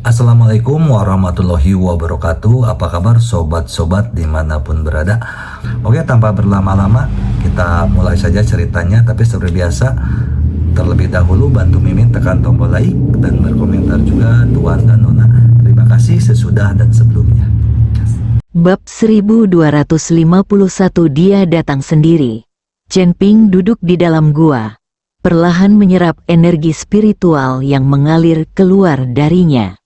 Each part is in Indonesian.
Assalamualaikum warahmatullahi wabarakatuh. Apa kabar sobat-sobat dimanapun berada? Oke, tanpa berlama-lama kita mulai saja ceritanya. Tapi seperti biasa, terlebih dahulu bantu Mimin tekan tombol like dan berkomentar juga Tuan dan Nona. Terima kasih sesudah dan sebelumnya. Bab 1251. Dia datang sendiri. Chen Ping duduk di dalam gua, perlahan menyerap energi spiritual yang mengalir keluar darinya.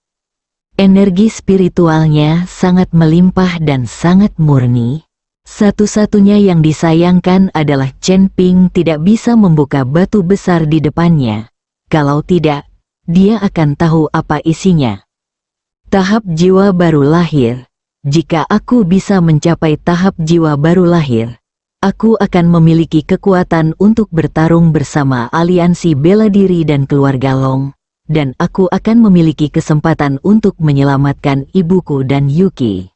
Energi spiritualnya sangat melimpah dan sangat murni. Satu-satunya yang disayangkan adalah Chen Ping tidak bisa membuka batu besar di depannya. Kalau tidak, dia akan tahu apa isinya. Tahap jiwa baru lahir. Jika aku bisa mencapai tahap jiwa baru lahir, aku akan memiliki kekuatan untuk bertarung bersama aliansi bela diri dan keluarga Long. Dan aku akan memiliki kesempatan untuk menyelamatkan ibuku dan Yuki.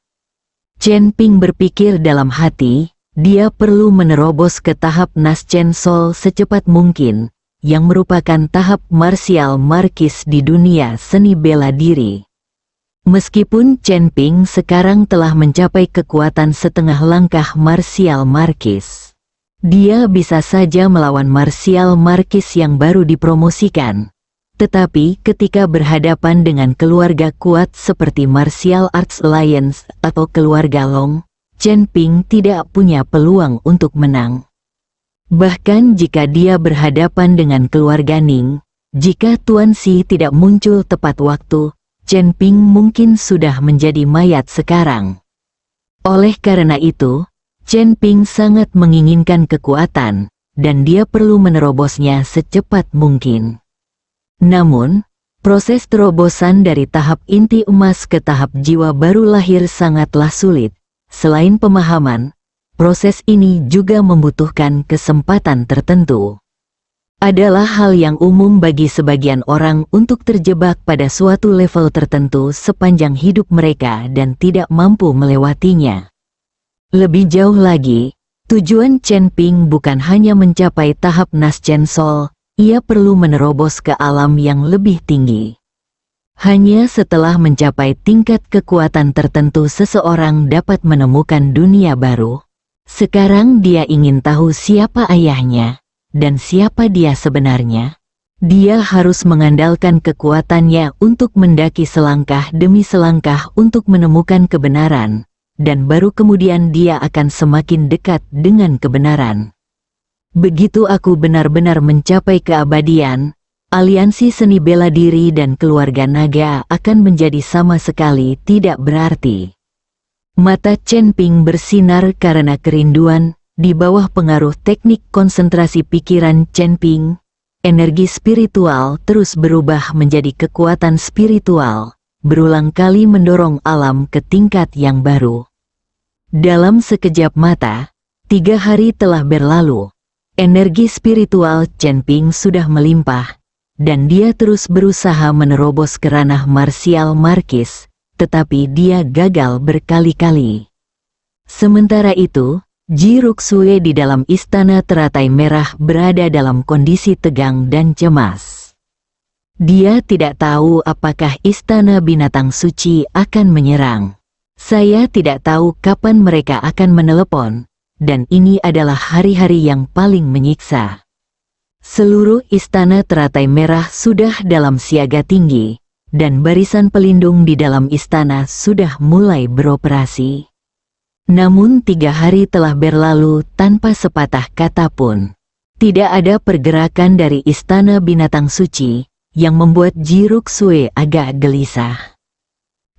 Chen Ping berpikir dalam hati, dia perlu menerobos ke tahap Naschen Soul secepat mungkin, yang merupakan tahap martial markis di dunia seni bela diri. Meskipun Chen Ping sekarang telah mencapai kekuatan setengah langkah martial markis, dia bisa saja melawan martial markis yang baru dipromosikan. Tetapi ketika berhadapan dengan keluarga kuat seperti Martial Arts Alliance atau keluarga Long, Chen Ping tidak punya peluang untuk menang. Bahkan jika dia berhadapan dengan keluarga Ning, jika Tuan Xi tidak muncul tepat waktu, Chen Ping mungkin sudah menjadi mayat sekarang. Oleh karena itu, Chen Ping sangat menginginkan kekuatan, dan dia perlu menerobosnya secepat mungkin. Namun, proses terobosan dari tahap inti emas ke tahap jiwa baru lahir sangatlah sulit. Selain pemahaman, proses ini juga membutuhkan kesempatan tertentu. Adalah hal yang umum bagi sebagian orang untuk terjebak pada suatu level tertentu sepanjang hidup mereka dan tidak mampu melewatinya. Lebih jauh lagi, tujuan Chen Ping bukan hanya mencapai tahap Naschen Soul. Ia perlu menerobos ke alam yang lebih tinggi. Hanya setelah mencapai tingkat kekuatan tertentu seseorang dapat menemukan dunia baru. Sekarang dia ingin tahu siapa ayahnya, dan siapa dia sebenarnya. Dia harus mengandalkan kekuatannya untuk mendaki selangkah demi selangkah untuk menemukan kebenaran, dan baru kemudian dia akan semakin dekat dengan kebenaran. Begitu aku benar-benar mencapai keabadian, aliansi seni bela diri dan keluarga naga akan menjadi sama sekali tidak berarti. Mata Chen Ping bersinar karena kerinduan. Di bawah pengaruh teknik konsentrasi pikiran Chen Ping, energi spiritual terus berubah menjadi kekuatan spiritual, berulang kali mendorong alam ke tingkat yang baru. Dalam sekejap mata, 3 hari telah berlalu. Energi spiritual Chen Ping sudah melimpah, dan dia terus berusaha menerobos ke ranah martial markis, tetapi dia gagal berkali-kali. Sementara itu, Ji Ruxue di dalam istana teratai merah berada dalam kondisi tegang dan cemas. Dia tidak tahu apakah istana binatang suci akan menyerang. Saya tidak tahu kapan mereka akan menelepon. Dan ini adalah hari-hari yang paling menyiksa. Seluruh istana teratai merah sudah dalam siaga tinggi, dan barisan pelindung di dalam istana sudah mulai beroperasi. Namun 3 hari telah berlalu tanpa sepatah kata pun. Tidak ada pergerakan dari istana binatang suci, yang membuat Ji Ruxue agak gelisah.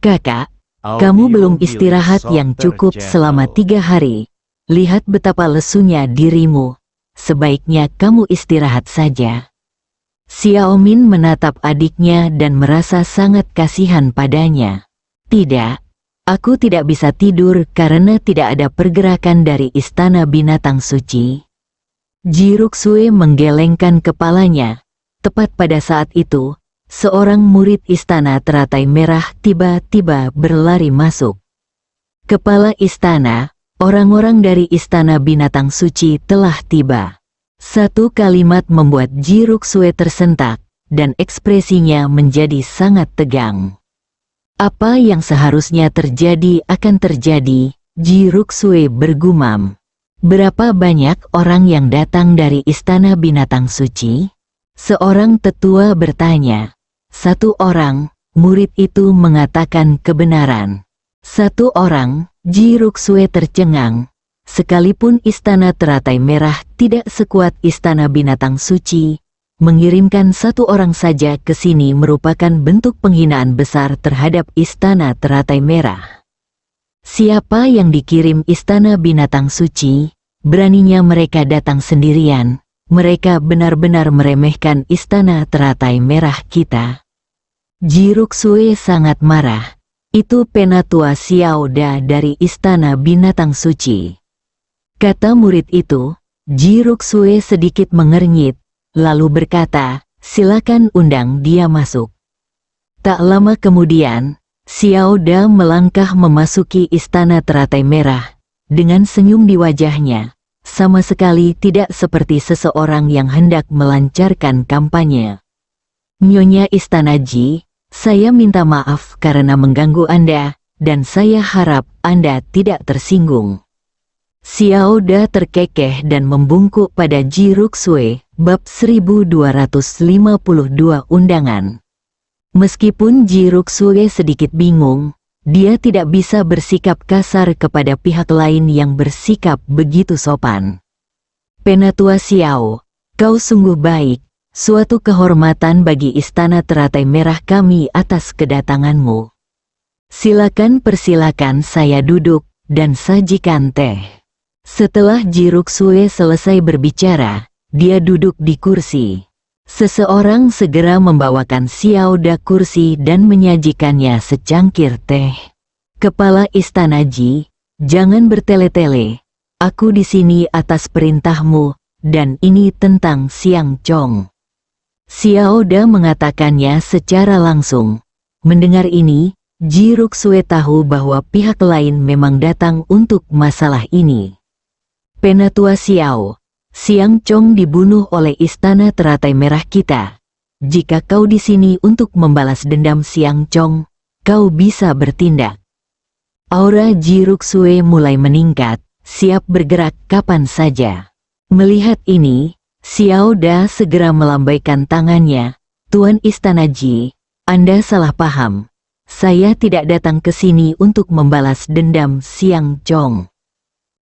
Kakak, kamu belum istirahat yang cukup selama 3 hari. Lihat betapa lesunya dirimu, sebaiknya kamu istirahat saja. Xiaomin menatap adiknya dan merasa sangat kasihan padanya. Tidak, aku tidak bisa tidur karena tidak ada pergerakan dari istana binatang suci. Ji Ruxue menggelengkan kepalanya. Tepat pada saat itu, seorang murid istana teratai merah tiba-tiba berlari masuk. Kepala istana, orang-orang dari istana binatang suci telah tiba. Satu kalimat membuat Ji Ruxue tersentak, dan ekspresinya menjadi sangat tegang. Apa yang seharusnya terjadi akan terjadi, Ji Ruksue bergumam. Berapa banyak orang yang datang dari Istana Binatang Suci? Seorang tetua bertanya. 1 orang, murid itu mengatakan kebenaran. 1 orang, Ji Ruksue tercengang. Sekalipun Istana Teratai Merah tidak sekuat Istana Binatang Suci, mengirimkan 1 orang saja ke sini merupakan bentuk penghinaan besar terhadap Istana Teratai Merah. Siapa yang dikirim Istana Binatang Suci? Beraninya mereka datang sendirian. Mereka benar-benar meremehkan Istana Teratai Merah kita. Ji Ruksue sangat marah. Itu Penatua Xiao Da dari Istana Binatang Suci. Kata murid itu. Ji Ruksue sedikit mengernyit, lalu berkata, silakan undang dia masuk. Tak lama kemudian, Xiao Da melangkah memasuki Istana Teratai Merah, dengan senyum di wajahnya, sama sekali tidak seperti seseorang yang hendak melancarkan kampanye. Nyonya Istana Ji, saya minta maaf karena mengganggu Anda, dan saya harap Anda tidak tersinggung. Xiao Da terkekeh dan membungkuk pada Ji Ruksue, bab 1252 undangan. Meskipun Ji Ruksue sedikit bingung, dia tidak bisa bersikap kasar kepada pihak lain yang bersikap begitu sopan. Penatua Xiao, kau sungguh baik, suatu kehormatan bagi Istana Teratai Merah kami atas kedatanganmu. Silakan persilakan saya duduk, dan sajikan teh. Setelah Ji Ruksue selesai berbicara, dia duduk di kursi. Seseorang segera membawakan Xiao Da kursi dan menyajikannya secangkir teh. Kepala Istana Ji, jangan bertele-tele. Aku di sini atas perintahmu, dan ini tentang Siang Chong. Xiao Da mengatakannya secara langsung. Mendengar ini, Ji Ruksue tahu bahwa pihak lain memang datang untuk masalah ini. Penatua Xiao, Siang Chong dibunuh oleh Istana Teratai Merah kita. Jika kau di sini untuk membalas dendam Siang Chong, kau bisa bertindak. Aura Ji Ruksue mulai meningkat, siap bergerak kapan saja. Melihat ini, Xiao Da segera melambaikan tangannya. Tuan Istana Ji, Anda salah paham. Saya tidak datang ke sini untuk membalas dendam Siang Chong.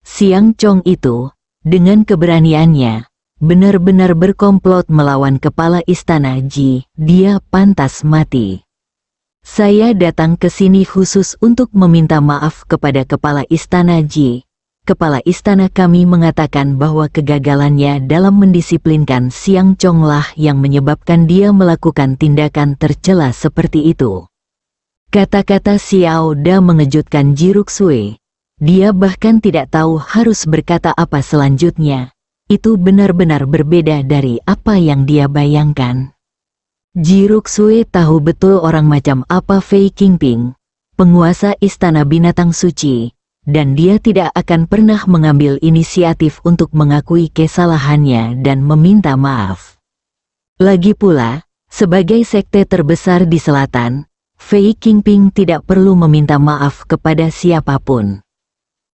Siang Chong itu, dengan keberaniannya, benar-benar berkomplot melawan kepala Istana Ji. Dia pantas mati. Saya datang ke sini khusus untuk meminta maaf kepada kepala Istana Ji. Kepala istana kami mengatakan bahwa kegagalannya dalam mendisiplinkan Siang Chong lah yang menyebabkan dia melakukan tindakan tercela seperti itu. Kata-kata Xiao Da mengejutkan Ji Ruksue. Dia bahkan tidak tahu harus berkata apa selanjutnya. Itu benar-benar berbeda dari apa yang dia bayangkan. Ji Ruksue tahu betul orang macam apa Fei Qingping, penguasa Istana Binatang Suci, dan dia tidak akan pernah mengambil inisiatif untuk mengakui kesalahannya dan meminta maaf. Lagi pula, sebagai sekte terbesar di selatan, Fei Qingping tidak perlu meminta maaf kepada siapapun.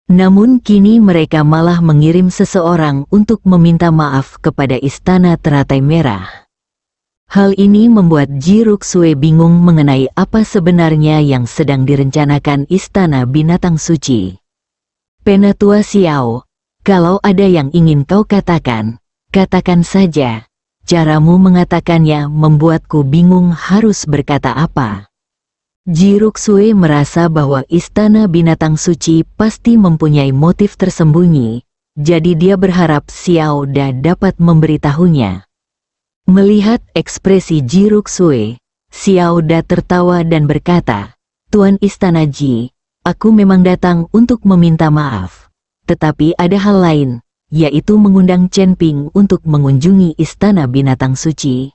Namun kini mereka malah mengirim seseorang untuk meminta maaf kepada Istana Teratai Merah. Hal ini membuat Ji Ruksue bingung mengenai apa sebenarnya yang sedang direncanakan Istana Binatang Suci. Penatua Xiao, kalau ada yang ingin kau katakan, katakan saja. Caramu mengatakannya membuatku bingung harus berkata apa. Ji Ruksue merasa bahwa Istana Binatang Suci pasti mempunyai motif tersembunyi, jadi dia berharap Xiao Da dapat memberitahunya. Melihat ekspresi Ji Ruksue, Xiao Da tertawa dan berkata, Tuan Istana Ji, aku memang datang untuk meminta maaf. Tetapi ada hal lain, yaitu mengundang Chen Ping untuk mengunjungi Istana Binatang Suci.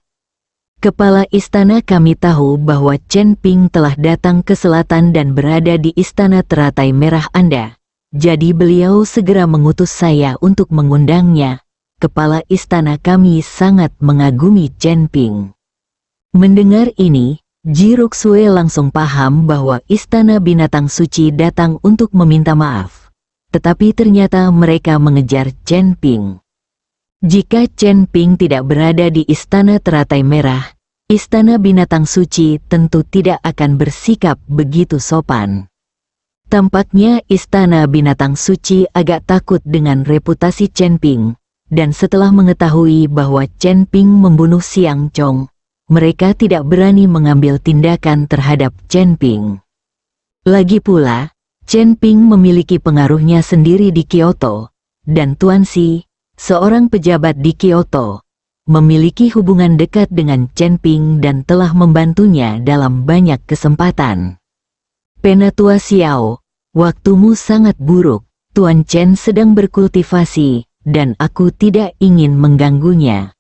Kepala istana kami tahu bahwa Chen Ping telah datang ke selatan dan berada di Istana Teratai Merah Anda. Jadi beliau segera mengutus saya untuk mengundangnya. Kepala istana kami sangat mengagumi Chen Ping. Mendengar ini, Ji Ruxue langsung paham bahwa istana binatang suci datang untuk meminta maaf. Tetapi ternyata mereka mengejar Chen Ping. Jika Chen Ping tidak berada di istana teratai merah, istana binatang suci tentu tidak akan bersikap begitu sopan. Tampaknya istana binatang suci agak takut dengan reputasi Chen Ping, dan setelah mengetahui bahwa Chen Ping membunuh Xiang Chong, mereka tidak berani mengambil tindakan terhadap Chen Ping. Lagi pula, Chen Ping memiliki pengaruhnya sendiri di Kyoto, dan Tuan Xi, seorang pejabat di Kyoto, memiliki hubungan dekat dengan Chen Ping dan telah membantunya dalam banyak kesempatan. Penatua Xiao, waktumu sangat buruk, Tuan Chen sedang berkultivasi, dan aku tidak ingin mengganggunya.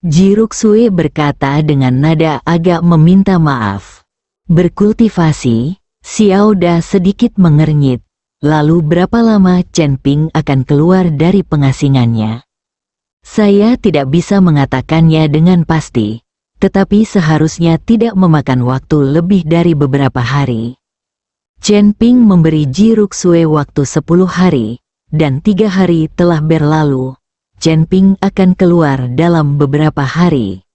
Ji Ruxue berkata dengan nada agak meminta maaf. Berkultivasi? Xiao Da sedikit mengernyit. Lalu berapa lama Chen Ping akan keluar dari pengasingannya? Saya tidak bisa mengatakannya dengan pasti, tetapi seharusnya tidak memakan waktu lebih dari beberapa hari. Chen Ping memberi Ji Ruxue waktu 10 hari, dan 3 hari telah berlalu. Chen Ping akan keluar dalam beberapa hari.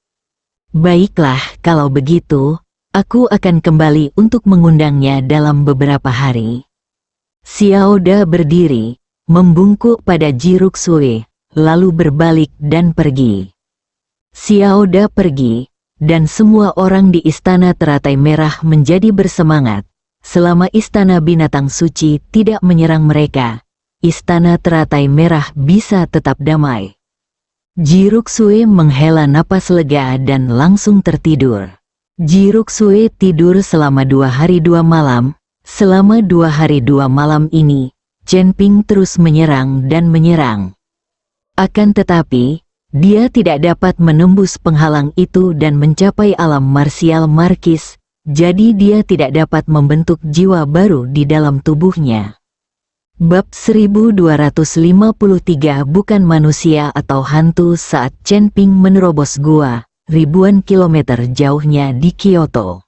Baiklah, kalau begitu, aku akan kembali untuk mengundangnya dalam beberapa hari. Xiao Da berdiri, membungkuk pada Ji Ruxue, lalu berbalik dan pergi. Xiao Da pergi, dan semua orang di istana teratai merah menjadi bersemangat. Selama istana binatang suci tidak menyerang mereka, istana teratai merah bisa tetap damai. Ji Ruxue menghela napas lega dan langsung tertidur. Ji Ruxue tidur selama 2 hari 2 malam. Selama 2 hari 2 malam ini, Chen Ping terus menyerang dan menyerang. Akan tetapi, dia tidak dapat menembus penghalang itu dan mencapai alam marsial markis, jadi dia tidak dapat membentuk jiwa baru di dalam tubuhnya. Bab 1253 bukan manusia atau hantu. Saat Chen Ping menerobos gua, ribuan kilometer jauhnya di Kyoto,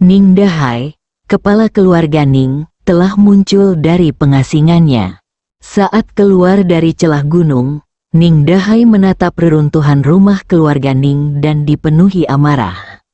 Ning Dahai, kepala keluarga Ning, telah muncul dari pengasingannya. Saat keluar dari celah gunung, Ning Dahai menatap reruntuhan rumah keluarga Ning dan dipenuhi amarah.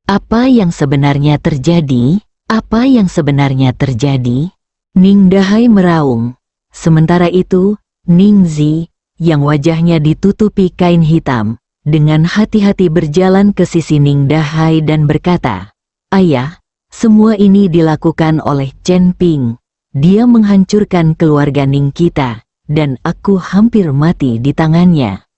Apa yang sebenarnya terjadi? Apa yang sebenarnya terjadi? Ning Dahai meraung. Sementara itu, Ning Zi, yang wajahnya ditutupi kain hitam, dengan hati-hati berjalan ke sisi Ning Dahai dan berkata, "Ayah, semua ini dilakukan oleh Chen Ping. Dia menghancurkan keluarga Ning kita, dan aku hampir mati di tangannya."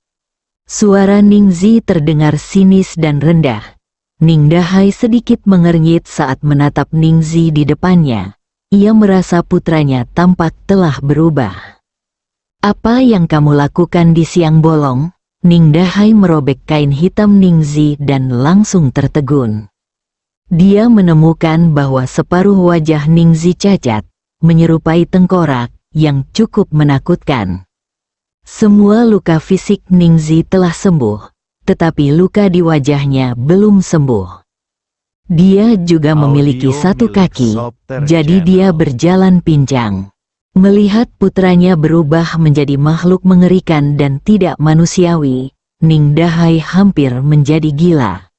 Suara Ning Zi terdengar sinis dan rendah. Ning Dahai sedikit mengernyit saat menatap Ning Zi di depannya. Ia merasa putranya tampak telah berubah. "Apa yang kamu lakukan di siang bolong?" Ning Dahai merobek kain hitam Ning Zi dan langsung tertegun. Dia menemukan bahwa separuh wajah Ning Zi cacat, menyerupai tengkorak, yang cukup menakutkan. Semua luka fisik Ning Zi telah sembuh, tetapi luka di wajahnya belum sembuh. Dia juga memiliki satu kaki, jadi dia berjalan pincang. Melihat putranya berubah menjadi makhluk mengerikan dan tidak manusiawi, Ning Dahai hampir menjadi gila.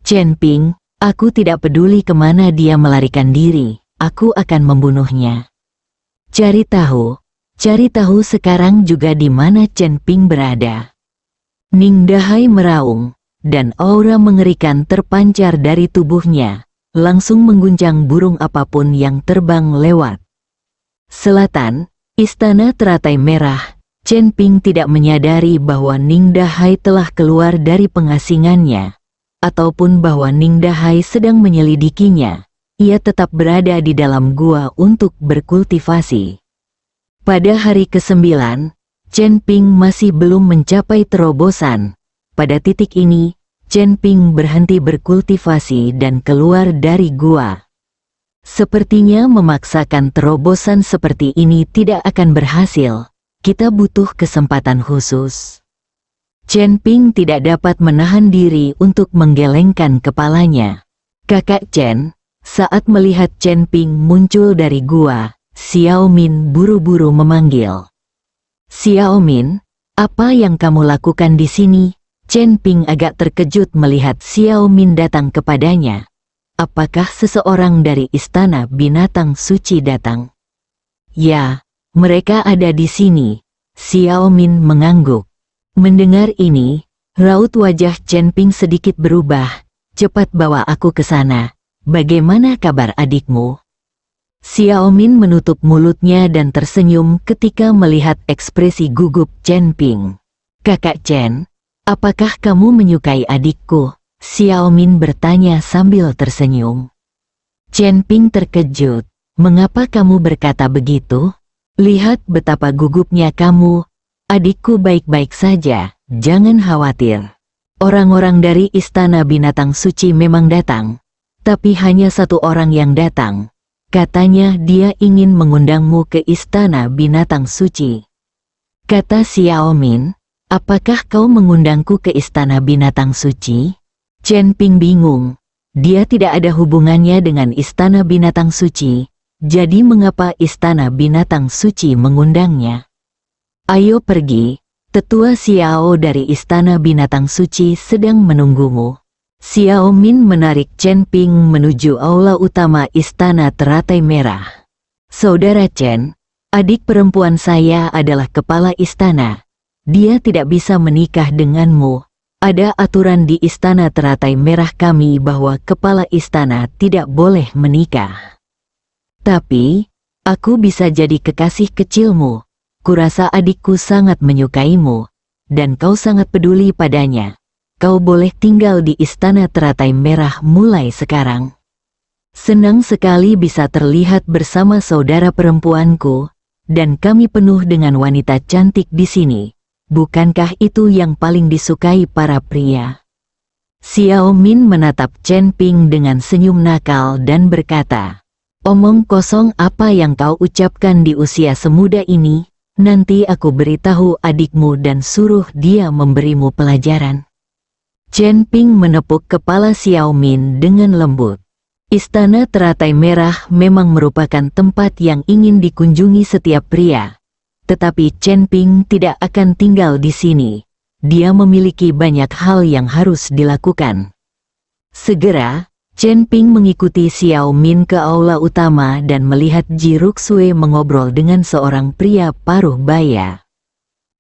"Chen Ping, aku tidak peduli kemana dia melarikan diri, aku akan membunuhnya. Cari tahu sekarang juga di mana Chen Ping berada." Ning Dahai meraung, dan aura mengerikan terpancar dari tubuhnya, langsung mengguncang burung apapun yang terbang lewat. Selatan, istana teratai merah, Chen Ping tidak menyadari bahwa Ning Dahai telah keluar dari pengasingannya, ataupun bahwa Ning Dahai sedang menyelidikinya. Ia tetap berada di dalam gua untuk berkultivasi. Pada hari ke-9, Chen Ping masih belum mencapai terobosan. Pada titik ini, Chen Ping berhenti berkultivasi dan keluar dari gua. Sepertinya memaksakan terobosan seperti ini tidak akan berhasil. Kita butuh kesempatan khusus. Chen Ping tidak dapat menahan diri untuk menggelengkan kepalanya. Kakak Chen. Saat melihat Chen Ping muncul dari gua, Xiao Min buru-buru memanggil. Xiao Min, apa yang kamu lakukan di sini? Chen Ping agak terkejut melihat Xiao Min datang kepadanya. Apakah seseorang dari Istana Binatang Suci datang? Ya, mereka ada di sini. Xiao Min mengangguk. Mendengar ini, raut wajah Chen Ping sedikit berubah. Cepat bawa aku ke sana. Bagaimana kabar adikmu? Xiao Min menutup mulutnya dan tersenyum ketika melihat ekspresi gugup Chen Ping. Kakak Chen, apakah kamu menyukai adikku? Xiao Min bertanya sambil tersenyum. Chen Ping terkejut. Mengapa kamu berkata begitu? Lihat betapa gugupnya kamu. Adikku baik-baik saja, jangan khawatir. Orang-orang dari Istana Binatang Suci memang datang. Tapi hanya satu orang yang datang. Katanya dia ingin mengundangmu ke Istana Binatang Suci. Kata Xiao Min, apakah kau mengundangku ke Istana Binatang Suci? Chen Ping bingung. Dia tidak ada hubungannya dengan Istana Binatang Suci. Jadi mengapa Istana Binatang Suci mengundangnya? Ayo pergi. Tetua Xiao dari Istana Binatang Suci sedang menunggumu. Xiao Min menarik Chen Ping menuju aula utama Istana Teratai Merah. Saudara Chen, adik perempuan saya adalah kepala istana. Dia tidak bisa menikah denganmu. Ada aturan di Istana Teratai Merah kami bahwa kepala istana tidak boleh menikah. Tapi, aku bisa jadi kekasih kecilmu. Kurasa adikku sangat menyukaimu, dan kau sangat peduli padanya. Kau boleh tinggal di Istana Teratai Merah mulai sekarang. Senang sekali bisa terlihat bersama saudara perempuanku, dan kami penuh dengan wanita cantik di sini. Bukankah itu yang paling disukai para pria? Xiao Min menatap Chen Ping dengan senyum nakal dan berkata, omong kosong apa yang kau ucapkan di usia semuda ini? Nanti aku beritahu adikmu dan suruh dia memberimu pelajaran. Chen Ping menepuk kepala Xiao Min dengan lembut. Istana Teratai Merah memang merupakan tempat yang ingin dikunjungi setiap pria. Tetapi Chen Ping tidak akan tinggal di sini. Dia memiliki banyak hal yang harus dilakukan. Segera, Chen Ping mengikuti Xiao Min ke aula utama dan melihat Ji Ruxue mengobrol dengan seorang pria paruh baya.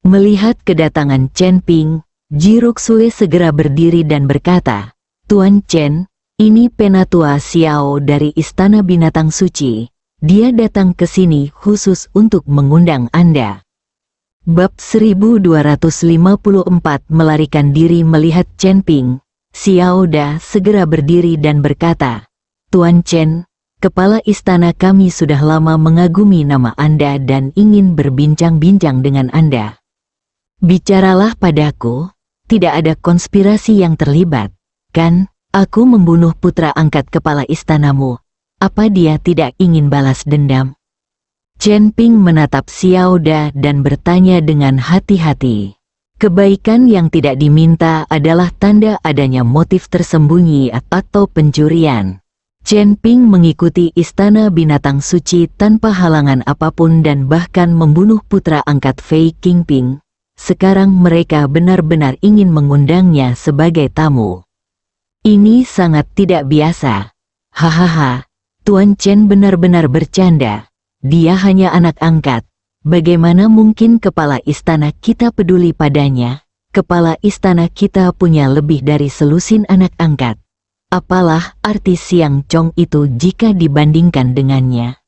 Melihat kedatangan Chen Ping, Ji Ruxue segera berdiri dan berkata, Tuan Chen, ini Penatua Xiao dari Istana Binatang Suci. Dia datang ke sini khusus untuk mengundang Anda. Bab 1254 melarikan diri melihat Chen Ping. Xiao Da segera berdiri dan berkata, Tuan Chen, kepala istana kami sudah lama mengagumi nama Anda dan ingin berbincang-bincang dengan Anda. Bicaralah padaku, tidak ada konspirasi yang terlibat, kan? Aku membunuh putra angkat kepala istanamu. Apa dia tidak ingin balas dendam? Chen Ping menatap Xiao Da dan bertanya dengan hati-hati. Kebaikan yang tidak diminta adalah tanda adanya motif tersembunyi atau pencurian. Chen Ping mengikuti Istana Binatang Suci tanpa halangan apapun dan bahkan membunuh putra angkat Fei Qingping. Sekarang mereka benar-benar ingin mengundangnya sebagai tamu. Ini sangat tidak biasa. Hahaha, Tuan Chen benar-benar bercanda. Dia hanya anak angkat. Bagaimana mungkin kepala istana kita peduli padanya? Kepala istana kita punya lebih dari selusin anak angkat. Apalah arti Siang Chong itu jika dibandingkan dengannya?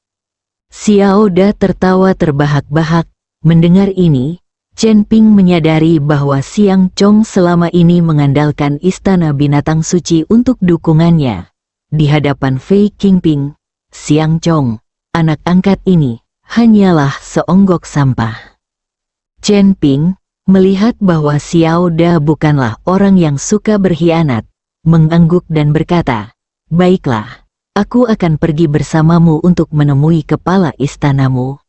Xiao Da tertawa terbahak-bahak. Mendengar ini, Chen Ping menyadari bahwa Siang Chong selama ini mengandalkan Istana Binatang Suci untuk dukungannya. Di hadapan Fei Qingping, Siang Chong, anak angkat ini, hanyalah seonggok sampah. Chen Ping melihat bahwa Xiao Da bukanlah orang yang suka berkhianat, mengangguk dan berkata, baiklah, aku akan pergi bersamamu untuk menemui kepala istanamu.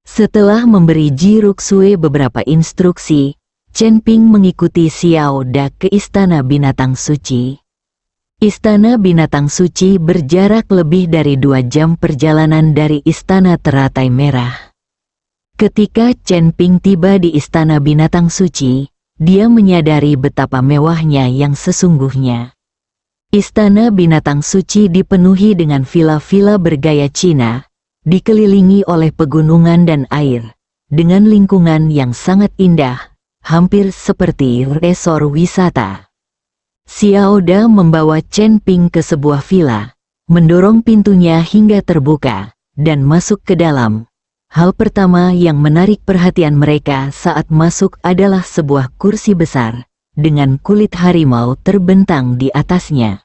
Setelah memberi Ji Ruxue beberapa instruksi, Chen Ping mengikuti Xiao Da ke Istana Binatang Suci. Istana Binatang Suci berjarak lebih dari 2 jam perjalanan dari Istana Teratai Merah. Ketika Chen Ping tiba di Istana Binatang Suci, dia menyadari betapa mewahnya yang sesungguhnya. Istana Binatang Suci dipenuhi dengan villa-villa bergaya Cina, dikelilingi oleh pegunungan dan air, dengan lingkungan yang sangat indah, hampir seperti resor wisata. Xiao Da membawa Chen Ping ke sebuah villa, mendorong pintunya hingga terbuka, dan masuk ke dalam. Hal pertama yang menarik perhatian mereka saat masuk adalah sebuah kursi besar, dengan kulit harimau terbentang di atasnya.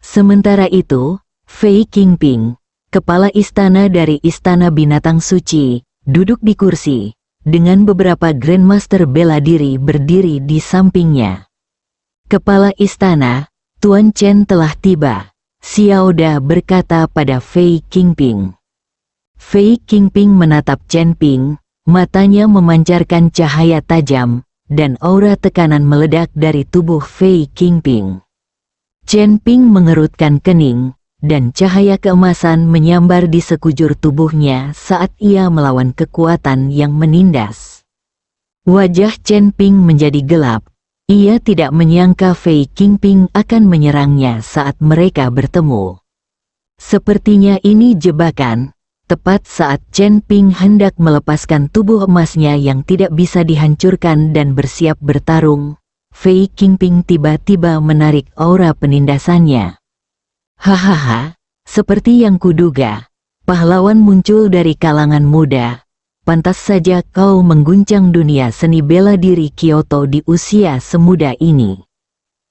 Sementara itu, Fei Qingping, kepala istana dari Istana Binatang Suci, duduk di kursi, dengan beberapa Grandmaster bela diri berdiri di sampingnya. Kepala istana, Tuan Chen telah tiba, Xiao Da berkata pada Fei Qingping. Fei Qingping menatap Chen Ping, matanya memancarkan cahaya tajam, dan aura tekanan meledak dari tubuh Fei Qingping. Chen Ping mengerutkan kening, dan cahaya keemasan menyambar di sekujur tubuhnya saat ia melawan kekuatan yang menindas. Wajah Chen Ping menjadi gelap. Ia tidak menyangka Fei Qingping akan menyerangnya saat mereka bertemu. Sepertinya ini jebakan. Tepat saat Chen Ping hendak melepaskan tubuh emasnya yang tidak bisa dihancurkan dan bersiap bertarung, Fei Qingping tiba-tiba menarik aura penindasannya. Hahaha, seperti yang kuduga, pahlawan muncul dari kalangan muda. Pantas saja kau mengguncang dunia seni bela diri Kyoto di usia semuda ini.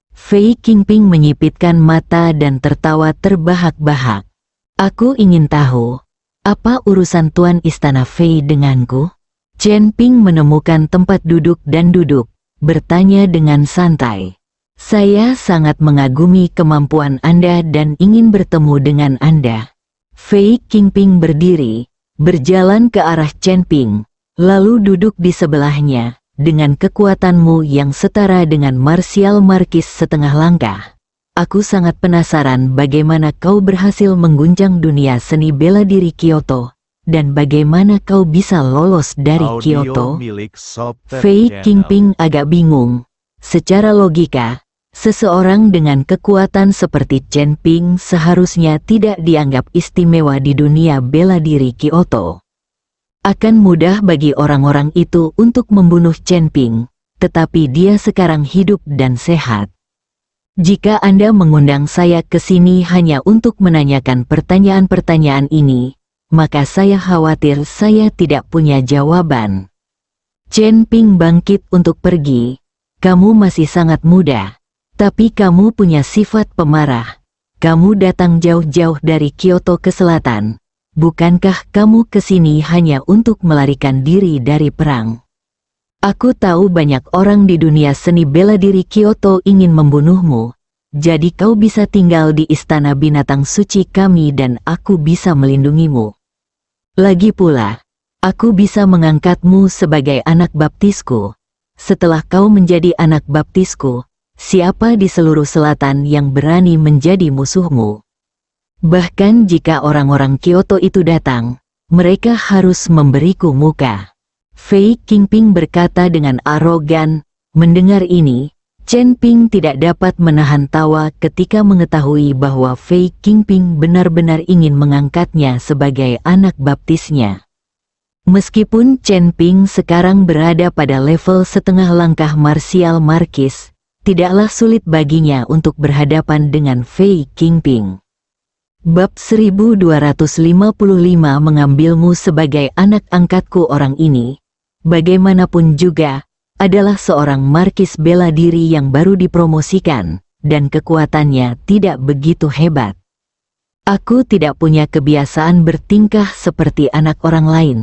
Fei Qingping menyipitkan mata dan tertawa terbahak-bahak. Aku ingin tahu, apa urusan Tuan Istana Fei denganku? Chen Ping menemukan tempat duduk dan duduk, bertanya dengan santai. Saya sangat mengagumi kemampuan Anda dan ingin bertemu dengan Anda. Fei Qingping berdiri, berjalan ke arah Chen Ping, lalu duduk di sebelahnya, dengan kekuatanmu yang setara dengan Martial Marquis setengah langkah. Aku sangat penasaran bagaimana kau berhasil mengguncang dunia seni bela diri Kyoto, dan bagaimana kau bisa lolos dari Kyoto. Fei Qingping agak bingung. Secara logika, seseorang dengan kekuatan seperti Chen Ping seharusnya tidak dianggap istimewa di dunia bela diri Kyoto. Akan mudah bagi orang-orang itu untuk membunuh Chen Ping, tetapi dia sekarang hidup dan sehat. Jika Anda mengundang saya ke sini hanya untuk menanyakan pertanyaan-pertanyaan ini, maka saya khawatir saya tidak punya jawaban. Chen Ping bangkit untuk pergi. Kamu masih sangat muda. Tapi kamu punya sifat pemarah. Kamu datang jauh-jauh dari Kyoto ke selatan. Bukankah kamu ke sini hanya untuk melarikan diri dari perang? Aku tahu banyak orang di dunia seni bela diri Kyoto ingin membunuhmu. Jadi kau bisa tinggal di Istana Binatang Suci kami dan aku bisa melindungimu. Lagi pula, aku bisa mengangkatmu sebagai anak baptisku. Setelah kau menjadi anak baptisku, siapa di seluruh selatan yang berani menjadi musuhmu? Bahkan jika orang-orang Kyoto itu datang, mereka harus memberiku muka. Fei Qingping berkata dengan arogan. Mendengar ini, Chen Ping tidak dapat menahan tawa ketika mengetahui bahwa Fei Qingping benar-benar ingin mengangkatnya sebagai anak baptisnya. Meskipun Chen Ping sekarang berada pada level setengah langkah Martial Marquis, tidaklah sulit baginya untuk berhadapan dengan Fei Qingping. Bab 1255 mengambilmu sebagai anak angkatku. Orang ini, bagaimanapun juga, adalah seorang markis bela diri yang baru dipromosikan, dan kekuatannya tidak begitu hebat. Aku tidak punya kebiasaan bertingkah seperti anak orang lain.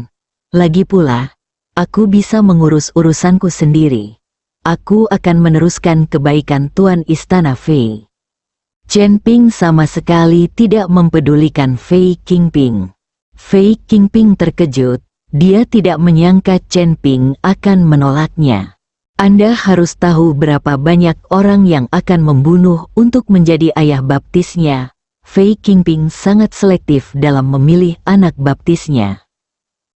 Lagi pula, aku bisa mengurus urusanku sendiri. Aku akan meneruskan kebaikan Tuan Istana Fei. Chen Ping sama sekali tidak mempedulikan Fei Qingping. Fei Qingping terkejut, dia tidak menyangka Chen Ping akan menolaknya. Anda harus tahu berapa banyak orang yang akan membunuh untuk menjadi ayah baptisnya. Fei Qingping sangat selektif dalam memilih anak baptisnya.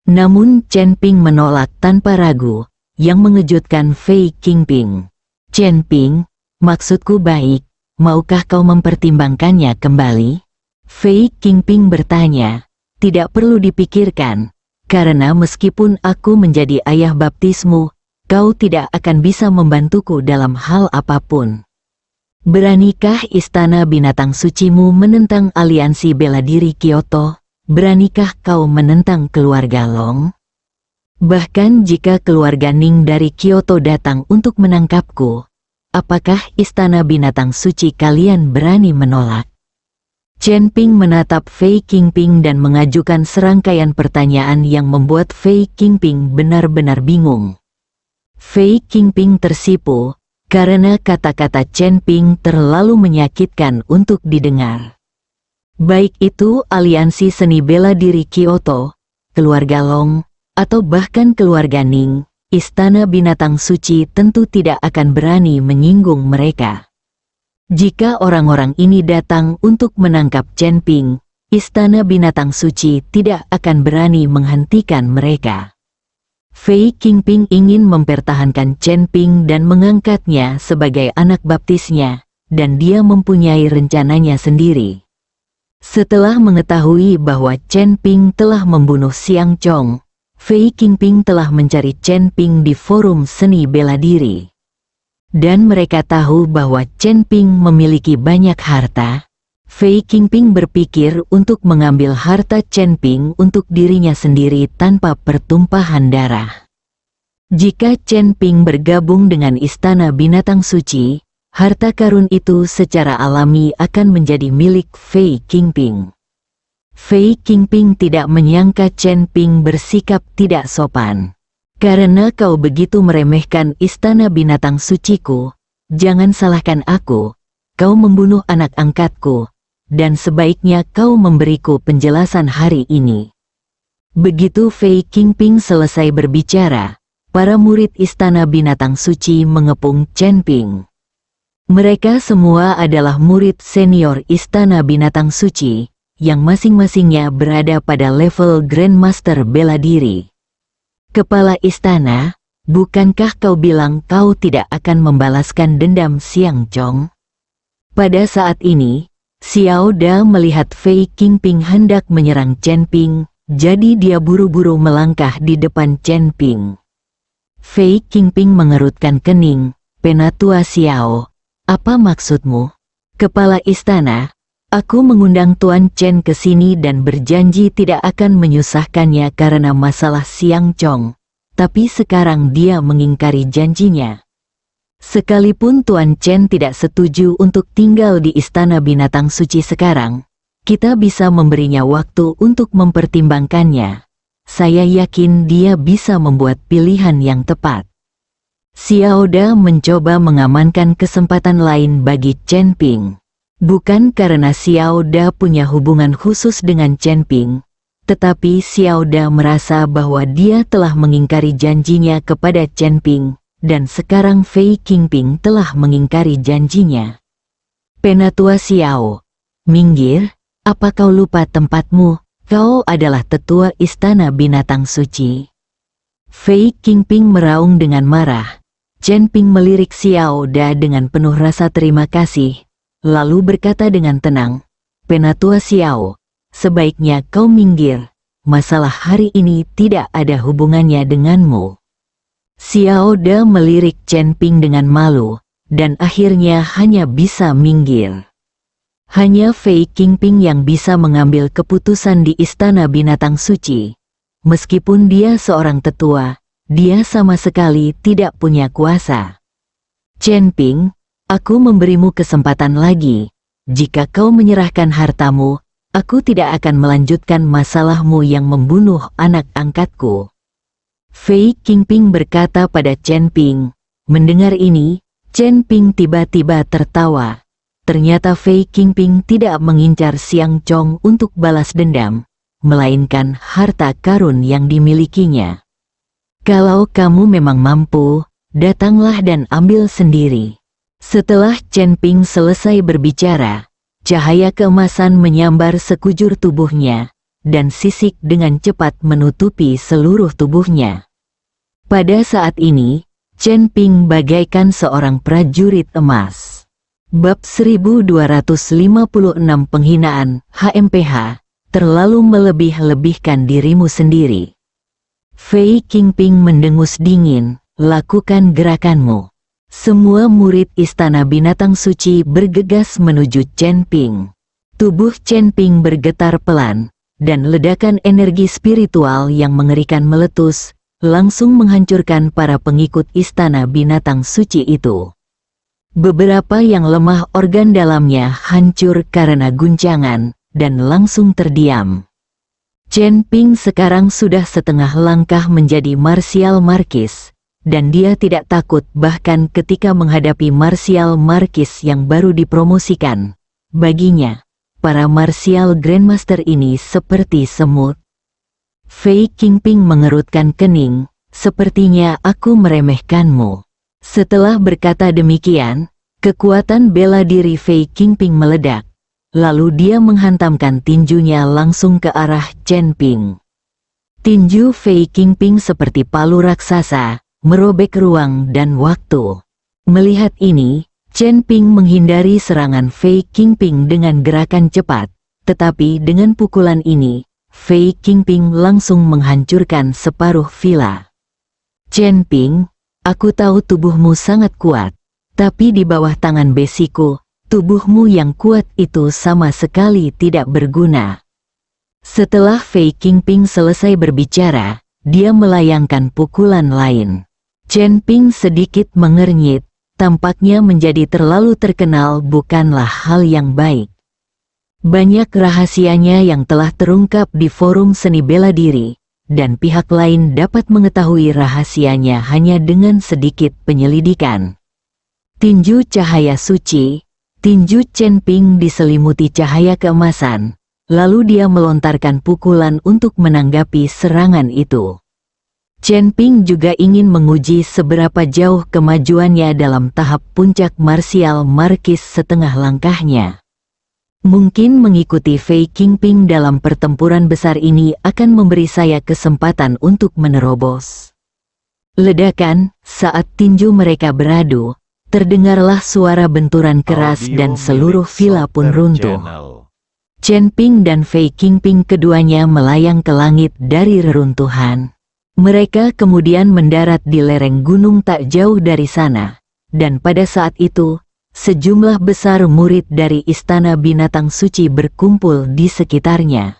Namun Chen Ping menolak tanpa ragu, yang mengejutkan Fei Qingping. Chen Ping, maksudku baik, maukah kau mempertimbangkannya kembali? Fei Qingping bertanya, tidak perlu dipikirkan, karena meskipun aku menjadi ayah baptismu, kau tidak akan bisa membantuku dalam hal apapun. Beranikah Istana Binatang Sucimu menentang aliansi bela diri Kyoto? Beranikah kau menentang keluarga Long? Bahkan jika keluarga Ning dari Kyoto datang untuk menangkapku, apakah Istana Binatang Suci kalian berani menolak? Chen Ping menatap Fei Qingping dan mengajukan serangkaian pertanyaan yang membuat Fei Qingping benar-benar bingung. Fei Qingping tersipu, karena kata-kata Chen Ping terlalu menyakitkan untuk didengar. Baik itu aliansi seni bela diri Kyoto, keluarga Long, atau bahkan keluarga Ning, Istana Binatang Suci tentu tidak akan berani menyinggung mereka. Jika orang-orang ini datang untuk menangkap Chen Ping, Istana Binatang Suci tidak akan berani menghentikan mereka. Fei Qingping ingin mempertahankan Chen Ping dan mengangkatnya sebagai anak baptisnya, dan dia mempunyai rencananya sendiri. Setelah mengetahui bahwa Chen Ping telah membunuh Xiang Chong, Fei Qingping telah mencari Chen Ping di forum seni bela diri. Dan mereka tahu bahwa Chen Ping memiliki banyak harta. Fei Qingping berpikir untuk mengambil harta Chen Ping untuk dirinya sendiri tanpa pertumpahan darah. Jika Chen Ping bergabung dengan Istana Binatang Suci, harta karun itu secara alami akan menjadi milik Fei Qingping. Fei Qingping tidak menyangka Chen Ping bersikap tidak sopan. Karena kau begitu meremehkan Istana Binatang Suciku, jangan salahkan aku, kau membunuh anak angkatku, dan sebaiknya kau memberiku penjelasan hari ini. Begitu Fei Qingping selesai berbicara, para murid Istana Binatang Suci mengepung Chen Ping. Mereka semua adalah murid senior Istana Binatang Suci, yang masing-masingnya berada pada level Grandmaster bela diri. Kepala istana, bukankah kau bilang kau tidak akan membalaskan dendam Xiang Chong? Pada saat ini, Xiao Da melihat Fei Qingping hendak menyerang Chen Ping, jadi dia buru-buru melangkah di depan Chen Ping. Fei Qingping mengerutkan kening, "Penatua Xiao, apa maksudmu?" Kepala istana, aku mengundang Tuan Chen ke sini dan berjanji tidak akan menyusahkannya karena masalah Xiang Chong, tapi sekarang dia mengingkari janjinya. Sekalipun Tuan Chen tidak setuju untuk tinggal di Istana Binatang Suci sekarang, kita bisa memberinya waktu untuk mempertimbangkannya. Saya yakin dia bisa membuat pilihan yang tepat. Xiao Da mencoba mengamankan kesempatan lain bagi Chen Ping. Bukan karena Xiao Da punya hubungan khusus dengan Chen Ping, tetapi Xiao Da merasa bahwa dia telah mengingkari janjinya kepada Chen Ping, dan sekarang Fei Qingping telah mengingkari janjinya. "Penatua Xiao, minggir, apa kau lupa tempatmu? Kau adalah tetua Istana Binatang Suci." Fei Qingping meraung dengan marah. Chen Ping melirik Xiao Da dengan penuh rasa terima kasih, lalu berkata dengan tenang, "Penatua Xiao, sebaiknya kau minggir, masalah hari ini tidak ada hubungannya denganmu." Xiao Da melirik Chen Ping dengan malu, dan akhirnya hanya bisa minggir. Hanya Fei Qingping yang bisa mengambil keputusan di Istana Binatang Suci. Meskipun dia seorang tetua, dia sama sekali tidak punya kuasa. "Chen Ping, aku memberimu kesempatan lagi. Jika kau menyerahkan hartamu, aku tidak akan melanjutkan masalahmu yang membunuh anak angkatku." Fei Qingping berkata pada Chen Ping. Mendengar ini, Chen Ping tiba-tiba tertawa. Ternyata Fei Qingping tidak mengincar Xiang Chong untuk balas dendam, melainkan harta karun yang dimilikinya. "Kalau kamu memang mampu, datanglah dan ambil sendiri. Setelah Chen Ping selesai berbicara, cahaya keemasan menyambar sekujur tubuhnya, dan sisik dengan cepat menutupi seluruh tubuhnya. Pada saat ini, Chen Ping bagaikan seorang prajurit emas. Bab 1256 Penghinaan HMPH, terlalu melebih-lebihkan dirimu sendiri. Fei Qingping mendengus dingin, lakukan gerakanmu. Semua murid Istana Binatang Suci bergegas menuju Chen Ping. Tubuh Chen Ping bergetar pelan, dan ledakan energi spiritual yang mengerikan meletus, langsung menghancurkan para pengikut Istana Binatang Suci itu. Beberapa yang lemah organ dalamnya hancur karena guncangan, dan langsung terdiam. Chen Ping sekarang sudah setengah langkah menjadi martial marquis, dan dia tidak takut bahkan ketika menghadapi martial marquis yang baru dipromosikan. Baginya, para martial grandmaster ini seperti semut. Fei Qingping mengerutkan kening, sepertinya aku meremehkanmu. Setelah berkata demikian, kekuatan bela diri Fei Qingping meledak, lalu dia menghantamkan tinjunya langsung ke arah Chen Ping. Tinju Fei Qingping seperti palu raksasa, merobek ruang dan waktu. Melihat ini, Chen Ping menghindari serangan Fei Qingping dengan gerakan cepat, tetapi dengan pukulan ini, Fei Qingping langsung menghancurkan separuh villa. Chen Ping, aku tahu tubuhmu sangat kuat, tapi di bawah tangan besiku, tubuhmu yang kuat itu sama sekali tidak berguna. Setelah Fei Qingping selesai berbicara, dia melayangkan pukulan lain. Chen Ping sedikit mengernyit, tampaknya menjadi terlalu terkenal bukanlah hal yang baik. Banyak rahasianya yang telah terungkap di forum seni bela diri, dan pihak lain dapat mengetahui rahasianya hanya dengan sedikit penyelidikan. Tinju cahaya suci, tinju Chen Ping diselimuti cahaya keemasan, lalu dia melontarkan pukulan untuk menanggapi serangan itu. Chen Ping juga ingin menguji seberapa jauh kemajuannya dalam tahap puncak martial marquis setengah langkahnya. Mungkin mengikuti Fei Qingping dalam pertempuran besar ini akan memberi saya kesempatan untuk menerobos. Ledakan, saat tinju mereka beradu, terdengarlah suara benturan keras dan seluruh villa pun runtuh. Chen Ping dan Fei Qingping keduanya melayang ke langit dari reruntuhan. Mereka kemudian mendarat di lereng gunung tak jauh dari sana, dan pada saat itu, sejumlah besar murid dari Istana Binatang Suci berkumpul di sekitarnya.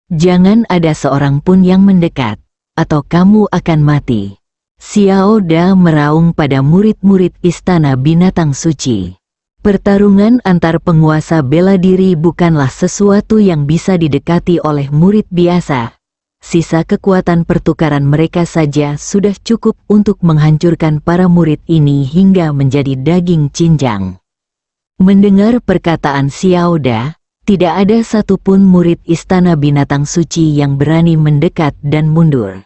Jangan ada seorang pun yang mendekat, atau kamu akan mati. Xiao Da meraung pada murid-murid Istana Binatang Suci. Pertarungan antar penguasa bela diri bukanlah sesuatu yang bisa didekati oleh murid biasa. Sisa kekuatan pertukaran mereka saja sudah cukup untuk menghancurkan para murid ini hingga menjadi daging cinjang. Mendengar perkataan Xiao Da, tidak ada satupun murid Istana Binatang Suci yang berani mendekat dan mundur.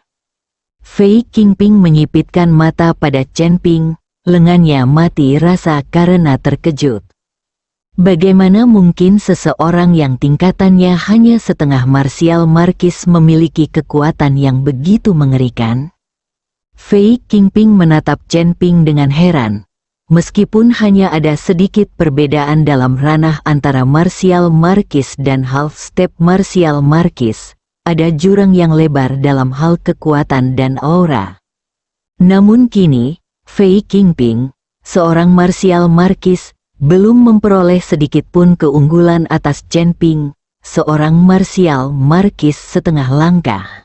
Fei Qingping menyipitkan mata pada Chen Ping, lengannya mati rasa karena terkejut. Bagaimana mungkin seseorang yang tingkatannya hanya setengah martial marquis memiliki kekuatan yang begitu mengerikan? Fei Qingping menatap Chen Ping dengan heran. Meskipun hanya ada sedikit perbedaan dalam ranah antara martial marquis dan half-step martial marquis, ada jurang yang lebar dalam hal kekuatan dan aura. Namun kini, Fei Qingping, seorang martial marquis, belum memperoleh sedikit pun keunggulan atas Chen Ping, seorang martial marquis setengah langkah.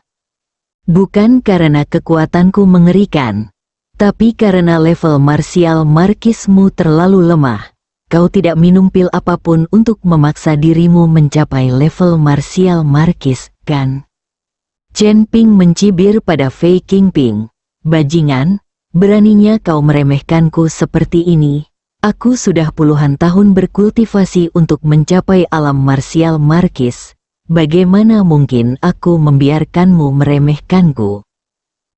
Bukan karena kekuatanku mengerikan, tapi karena level martial marquismu terlalu lemah. Kau tidak minum pil apapun untuk memaksa dirimu mencapai level martial marquis, kan? Chen Ping mencibir pada Fei Qingping. Bajingan, beraninya kau meremehkanku seperti ini. Aku sudah puluhan tahun berkultivasi untuk mencapai alam martial marquis. Bagaimana mungkin aku membiarkanmu meremehkanku?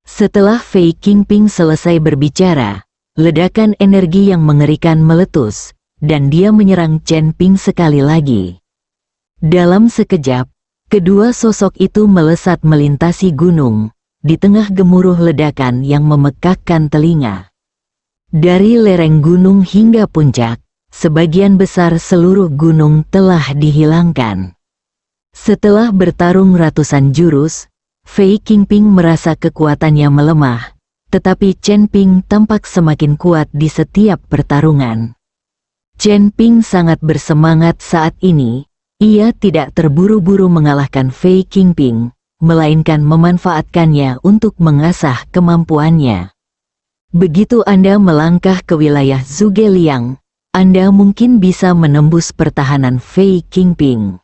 Setelah Fei Qingping selesai berbicara, ledakan energi yang mengerikan meletus, dan dia menyerang Chen Ping sekali lagi. Dalam sekejap, kedua sosok itu melesat melintasi gunung, di tengah gemuruh ledakan yang memekakkan telinga. Dari lereng gunung hingga puncak, sebagian besar seluruh gunung telah dihilangkan. Setelah bertarung ratusan jurus, Fei Qingping merasa kekuatannya melemah, tetapi Chen Ping tampak semakin kuat di setiap pertarungan. Chen Ping sangat bersemangat saat ini. Ia tidak terburu-buru mengalahkan Fei Qingping, melainkan memanfaatkannya untuk mengasah kemampuannya. Begitu Anda melangkah ke wilayah Zhuge-Liang, Anda mungkin bisa menembus pertahanan Fei Qingping.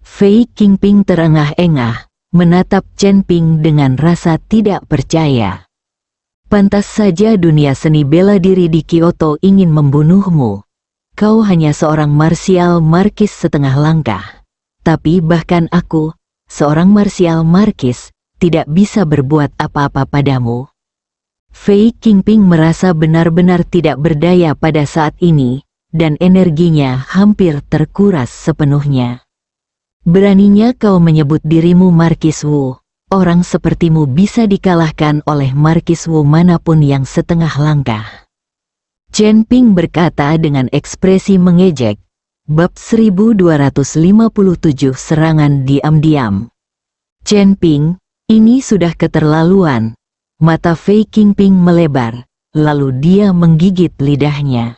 Fei Qingping terengah-engah, menatap Chen Ping dengan rasa tidak percaya. Pantas saja dunia seni bela diri di Kyoto ingin membunuhmu. Kau hanya seorang marsial markis setengah langkah. Tapi bahkan aku, seorang marsial markis, tidak bisa berbuat apa-apa padamu. Fei Qingping merasa benar-benar tidak berdaya pada saat ini, dan energinya hampir terkuras sepenuhnya. Beraninya kau menyebut dirimu Markis Wu. Orang sepertimu bisa dikalahkan oleh Markis Wu manapun yang setengah langkah. Chen Ping berkata dengan ekspresi mengejek. Bab 1257 Serangan diam-diam. Chen Ping, ini sudah keterlaluan. Mata Fei Qingping melebar, lalu dia menggigit lidahnya.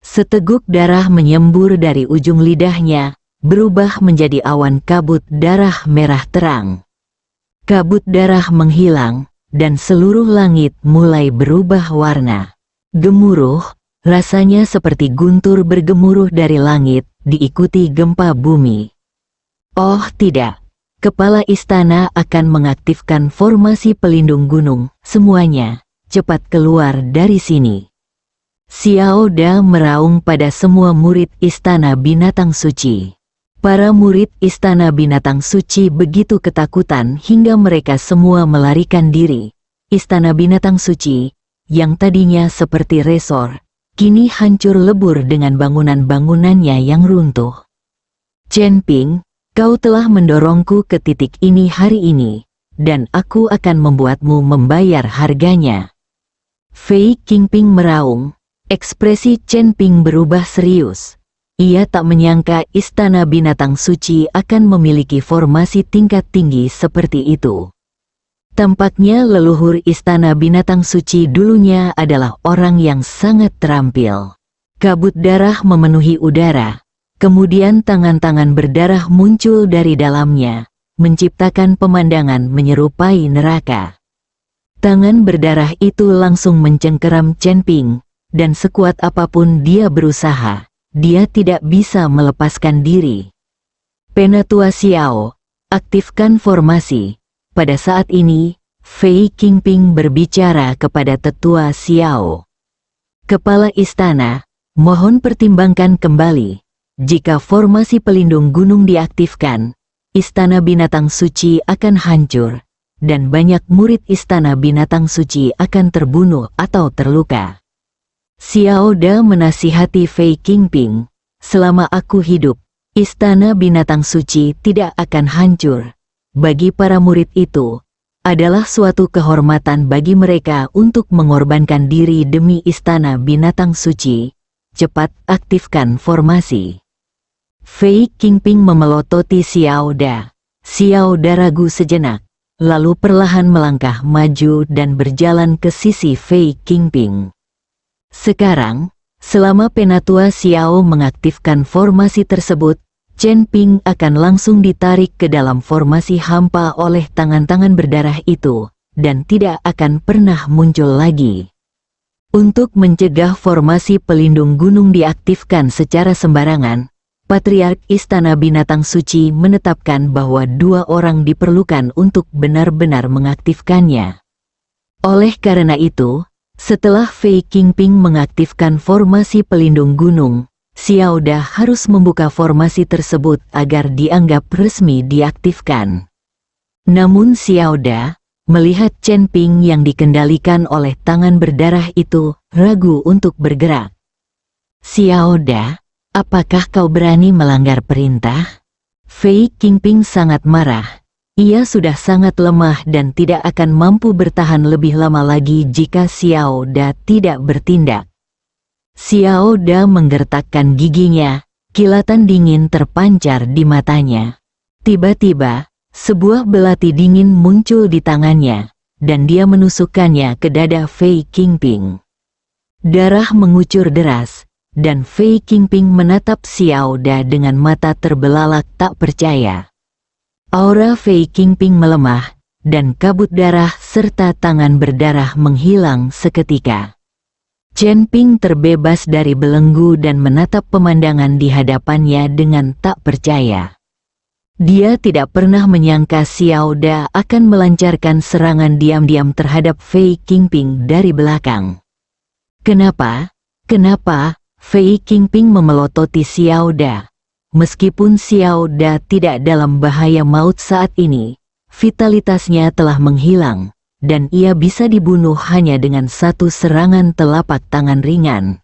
Seteguk darah menyembur dari ujung lidahnya, berubah menjadi awan kabut darah merah terang. Kabut darah menghilang, dan seluruh langit mulai berubah warna. Gemuruh, rasanya seperti guntur bergemuruh dari langit, diikuti gempa bumi. Oh tidak, kepala istana akan mengaktifkan formasi pelindung gunung, semuanya, cepat keluar dari sini. Xiao Da meraung pada semua murid istana binatang suci. Para murid istana binatang suci begitu ketakutan hingga mereka semua melarikan diri. Istana binatang suci, yang tadinya seperti resor, kini hancur lebur dengan bangunan-bangunannya yang runtuh. Chen Ping, kau telah mendorongku ke titik ini hari ini, dan aku akan membuatmu membayar harganya. Fei Qingping meraung, ekspresi Chen Ping berubah serius. Ia tak menyangka istana binatang suci akan memiliki formasi tingkat tinggi seperti itu. Tampaknya leluhur istana binatang suci dulunya adalah orang yang sangat terampil. Kabut darah memenuhi udara, kemudian tangan-tangan berdarah muncul dari dalamnya, menciptakan pemandangan menyerupai neraka. Tangan berdarah itu langsung mencengkeram Chen Ping, dan sekuat apapun dia berusaha, dia tidak bisa melepaskan diri. Penatua Xiao, aktifkan formasi. Pada saat ini, Fei Qingping berbicara kepada Tetua Xiao. Kepala istana, mohon pertimbangkan kembali. Jika formasi pelindung gunung diaktifkan, istana binatang suci akan hancur, dan banyak murid istana binatang suci akan terbunuh atau terluka. Xiao Da menasihati Fei Qingping, selama aku hidup, istana binatang suci tidak akan hancur. Bagi para murid itu, adalah suatu kehormatan bagi mereka untuk mengorbankan diri demi istana binatang suci. Cepat aktifkan formasi. Fei Qingping memelototi Xiao Da. Xiao Da ragu sejenak, lalu perlahan melangkah maju dan berjalan ke sisi Fei Qingping. Sekarang, selama Penatua Xiao mengaktifkan formasi tersebut, Chen Ping akan langsung ditarik ke dalam formasi hampa oleh tangan-tangan berdarah itu, dan tidak akan pernah muncul lagi. Untuk mencegah formasi pelindung gunung diaktifkan secara sembarangan, Patriark Istana Binatang Suci menetapkan bahwa 2 orang diperlukan untuk benar-benar mengaktifkannya. Oleh karena itu, setelah Fei Qingping mengaktifkan formasi pelindung gunung, Xiao Da harus membuka formasi tersebut agar dianggap resmi diaktifkan. Namun Xiao Da, Melihat Chen Ping yang dikendalikan oleh tangan berdarah itu ragu untuk bergerak. "Xiao Da, apakah kau berani melanggar perintah?" Fei Qingping sangat marah. Ia sudah sangat lemah dan tidak akan mampu bertahan lebih lama lagi jika Xiao Da tidak bertindak. Xiao Da menggertakkan giginya, kilatan dingin terpancar di matanya. Tiba-tiba, sebuah belati dingin muncul di tangannya, dan dia menusukkannya ke dada Fei Qingping. Darah mengucur deras, dan Fei Qingping menatap Xiao Da dengan mata terbelalak tak percaya. Aura Fei Qingping melemah, dan kabut darah serta tangan berdarah menghilang seketika. Chen Ping terbebas dari belenggu dan menatap pemandangan di hadapannya dengan tak percaya. Dia tidak pernah menyangka Xiao Da akan melancarkan serangan diam-diam terhadap Fei Qingping dari belakang. Kenapa? Fei Qingping memelototi Xiao Da. Meskipun Xiao Da tidak dalam bahaya maut saat ini, vitalitasnya telah menghilang, dan ia bisa dibunuh hanya dengan satu serangan telapak tangan ringan.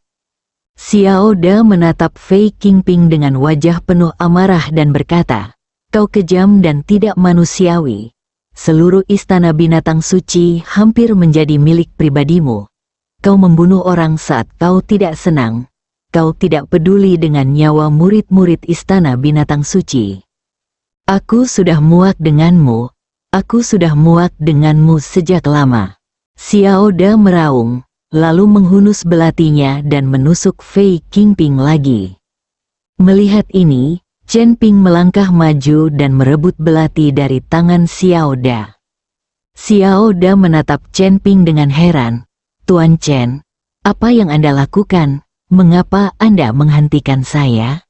Xiao Da menatap Fei Qingping dengan wajah penuh amarah dan berkata, "Kau kejam dan tidak manusiawi. Seluruh istana binatang suci hampir menjadi milik pribadimu. Kau membunuh orang saat kau tidak senang. Kau tidak peduli dengan nyawa murid-murid istana binatang suci. Aku sudah muak denganmu. Aku sudah muak denganmu sejak lama." Xiao Da meraung, lalu menghunus belatinya dan menusuk Fei Qingping lagi. Melihat ini, Chen Ping melangkah maju dan merebut belati dari tangan Xiao Da. Xiao Da menatap Chen Ping dengan heran. "Tuan Chen, apa yang Anda lakukan? Mengapa Anda menghentikan saya?"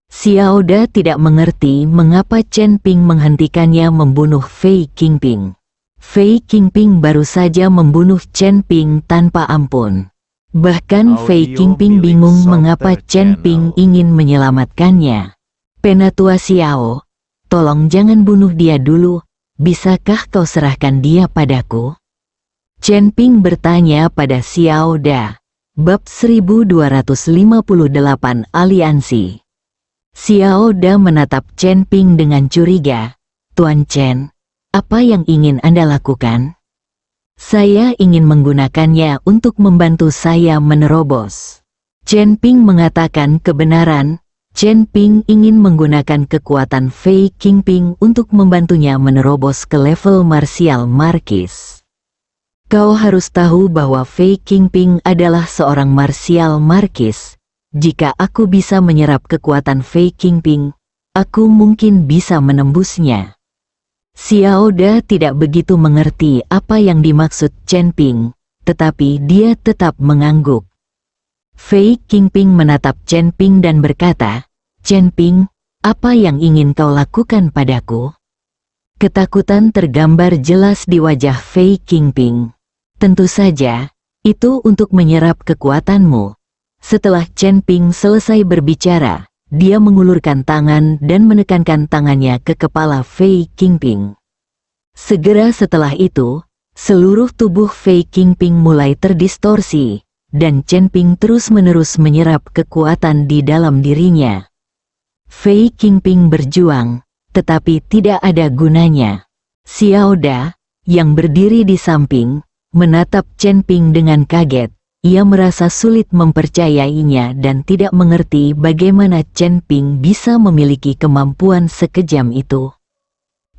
Xiao Da tidak mengerti mengapa Chen Ping menghentikannya membunuh Fei Qingping. Fei Qingping baru saja membunuh Chen Ping tanpa ampun. Bahkan Fei Qingping bingung mengapa Chen Ping ingin menyelamatkannya. "Penatua Xiao, tolong jangan bunuh dia dulu, bisakah kau serahkan dia padaku?" Chen Ping bertanya pada Xiao Da. Bab 1258 Aliansi. Xiao Da menatap Chen Ping dengan curiga. "Tuan Chen, apa yang ingin Anda lakukan?" "Saya ingin menggunakannya untuk membantu saya menerobos." Chen Ping mengatakan kebenaran. Chen Ping ingin menggunakan kekuatan Fei Qingping untuk membantunya menerobos ke level martial markis. "Kau harus tahu bahwa Fei Qingping adalah seorang martial markis. Jika aku bisa menyerap kekuatan Fei Qingping, aku mungkin bisa menembusnya." Xiao Da tidak begitu mengerti apa yang dimaksud Chen Ping, tetapi dia tetap mengangguk. Fei Qingping menatap Chen Ping dan berkata, "Chen Ping, apa yang ingin kau lakukan padaku?" Ketakutan tergambar jelas di wajah Fei Qingping. "Tentu saja, itu untuk menyerap kekuatanmu." Setelah Chen Ping selesai berbicara, dia mengulurkan tangan dan menekankan tangannya ke kepala Fei Qingping. Segera setelah itu, seluruh tubuh Fei Qingping mulai terdistorsi, dan Chen Ping terus-menerus menyerap kekuatan di dalam dirinya. Fei Qingping berjuang, tetapi tidak ada gunanya. Xiao Da, yang berdiri di samping, menatap Chen Ping dengan kaget. Ia merasa sulit mempercayainya dan tidak mengerti bagaimana Chen Ping bisa memiliki kemampuan sekejam itu.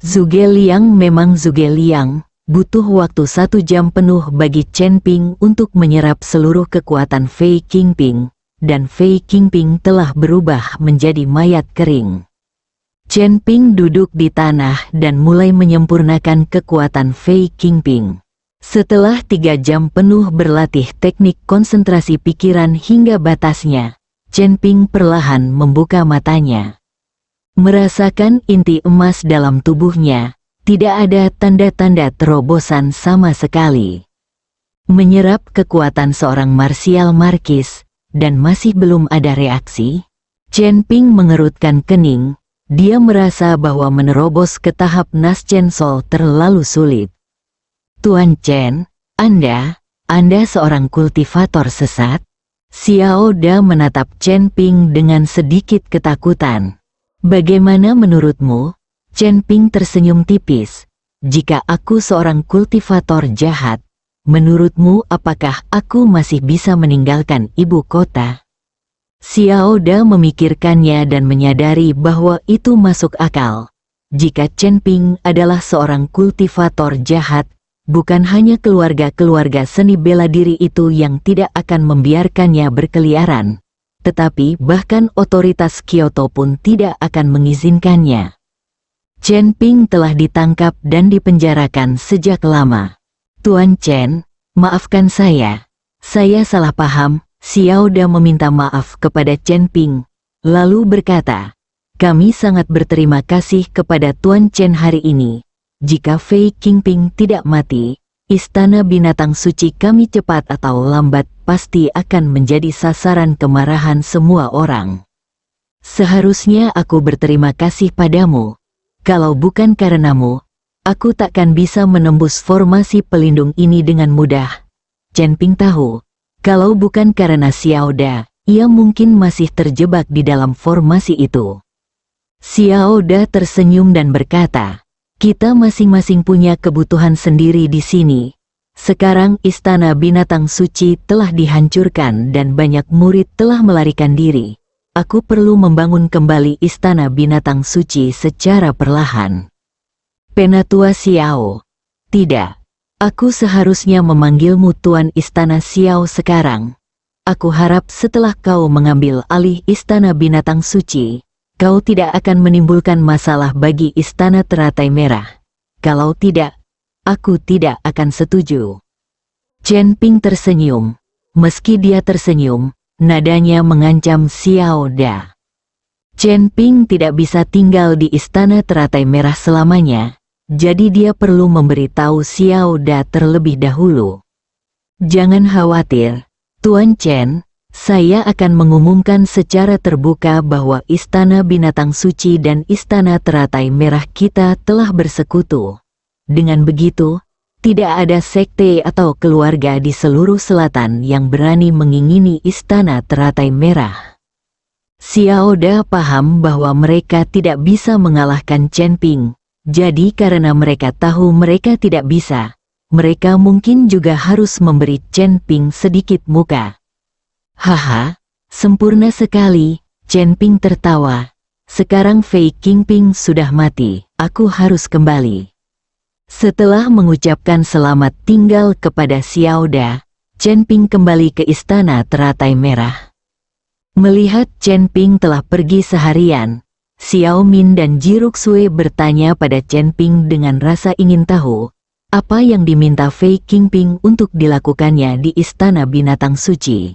Zhuge Liang memang Zhuge Liang, butuh waktu 1 jam penuh bagi Chen Ping untuk menyerap seluruh kekuatan Fei Qingping, dan Fei Qingping telah berubah menjadi mayat kering. Chen Ping duduk di tanah dan mulai menyempurnakan kekuatan Fei Qingping. Setelah 3 jam penuh berlatih teknik konsentrasi pikiran hingga batasnya, Chen Ping perlahan membuka matanya. Merasakan inti emas dalam tubuhnya, tidak ada tanda-tanda terobosan sama sekali. Menyerap kekuatan seorang martial markis, dan masih belum ada reaksi. Chen Ping mengerutkan kening, dia merasa bahwa menerobos ke tahap Naschen Soul terlalu sulit. Tuan Chen, Anda seorang kultivator sesat? Xiao Da menatap Chen Ping dengan sedikit ketakutan. Bagaimana menurutmu? Chen Ping tersenyum tipis. Jika aku seorang kultivator jahat, menurutmu apakah aku masih bisa meninggalkan ibu kota? Xiao Da memikirkannya dan menyadari bahwa itu masuk akal. Jika Chen Ping adalah seorang kultivator jahat, bukan hanya keluarga-keluarga seni bela diri itu yang tidak akan membiarkannya berkeliaran, tetapi bahkan otoritas Kyoto pun tidak akan mengizinkannya. Chen Ping telah ditangkap dan dipenjarakan sejak lama. Tuan Chen, maafkan saya salah paham. Xiao Da meminta maaf kepada Chen Ping, lalu berkata, kami sangat berterima kasih kepada Tuan Chen hari ini. Jika Fei Qingping tidak mati, Istana Binatang Suci kami cepat atau lambat pasti akan menjadi sasaran kemarahan semua orang. Seharusnya aku berterima kasih padamu. Kalau bukan karenamu, aku takkan bisa menembus formasi pelindung ini dengan mudah. Chen Ping tahu, kalau bukan karena Xiao Da, ia mungkin masih terjebak di dalam formasi itu. Xiao Da tersenyum dan berkata, kita masing-masing punya kebutuhan sendiri di sini. Sekarang Istana Binatang Suci telah dihancurkan dan banyak murid telah melarikan diri. Aku perlu membangun kembali Istana Binatang Suci secara perlahan. Penatua Xiao. Tidak. Aku seharusnya memanggilmu Tuan Istana Xiao sekarang. Aku harap setelah kau mengambil alih Istana Binatang Suci, kau tidak akan menimbulkan masalah bagi Istana Teratai Merah. Kalau tidak, aku tidak akan setuju. Chen Ping tersenyum. Meski dia tersenyum, nadanya mengancam Xiao Da. Chen Ping tidak bisa tinggal di Istana Teratai Merah selamanya, jadi dia perlu memberitahu Xiao Da terlebih dahulu. Jangan khawatir, Tuan Chen, saya akan mengumumkan secara terbuka bahwa Istana Binatang Suci dan Istana Teratai Merah kita telah bersekutu. Dengan begitu, tidak ada sekte atau keluarga di seluruh selatan yang berani mengingini Istana Teratai Merah. Xiao Da paham bahwa mereka tidak bisa mengalahkan Chen Ping, jadi karena mereka tahu mereka tidak bisa, mereka mungkin juga harus memberi Chen Ping sedikit muka. Haha, sempurna sekali, Chen Ping tertawa. Sekarang Fei Qingping sudah mati, aku harus kembali. Setelah mengucapkan selamat tinggal kepada Xiao Da, Chen Ping kembali ke Istana Teratai Merah. Melihat Chen Ping telah pergi seharian, Xiao Min dan Ji Ruxue bertanya pada Chen Ping dengan rasa ingin tahu, apa yang diminta Fei Qingping untuk dilakukannya di Istana Binatang Suci.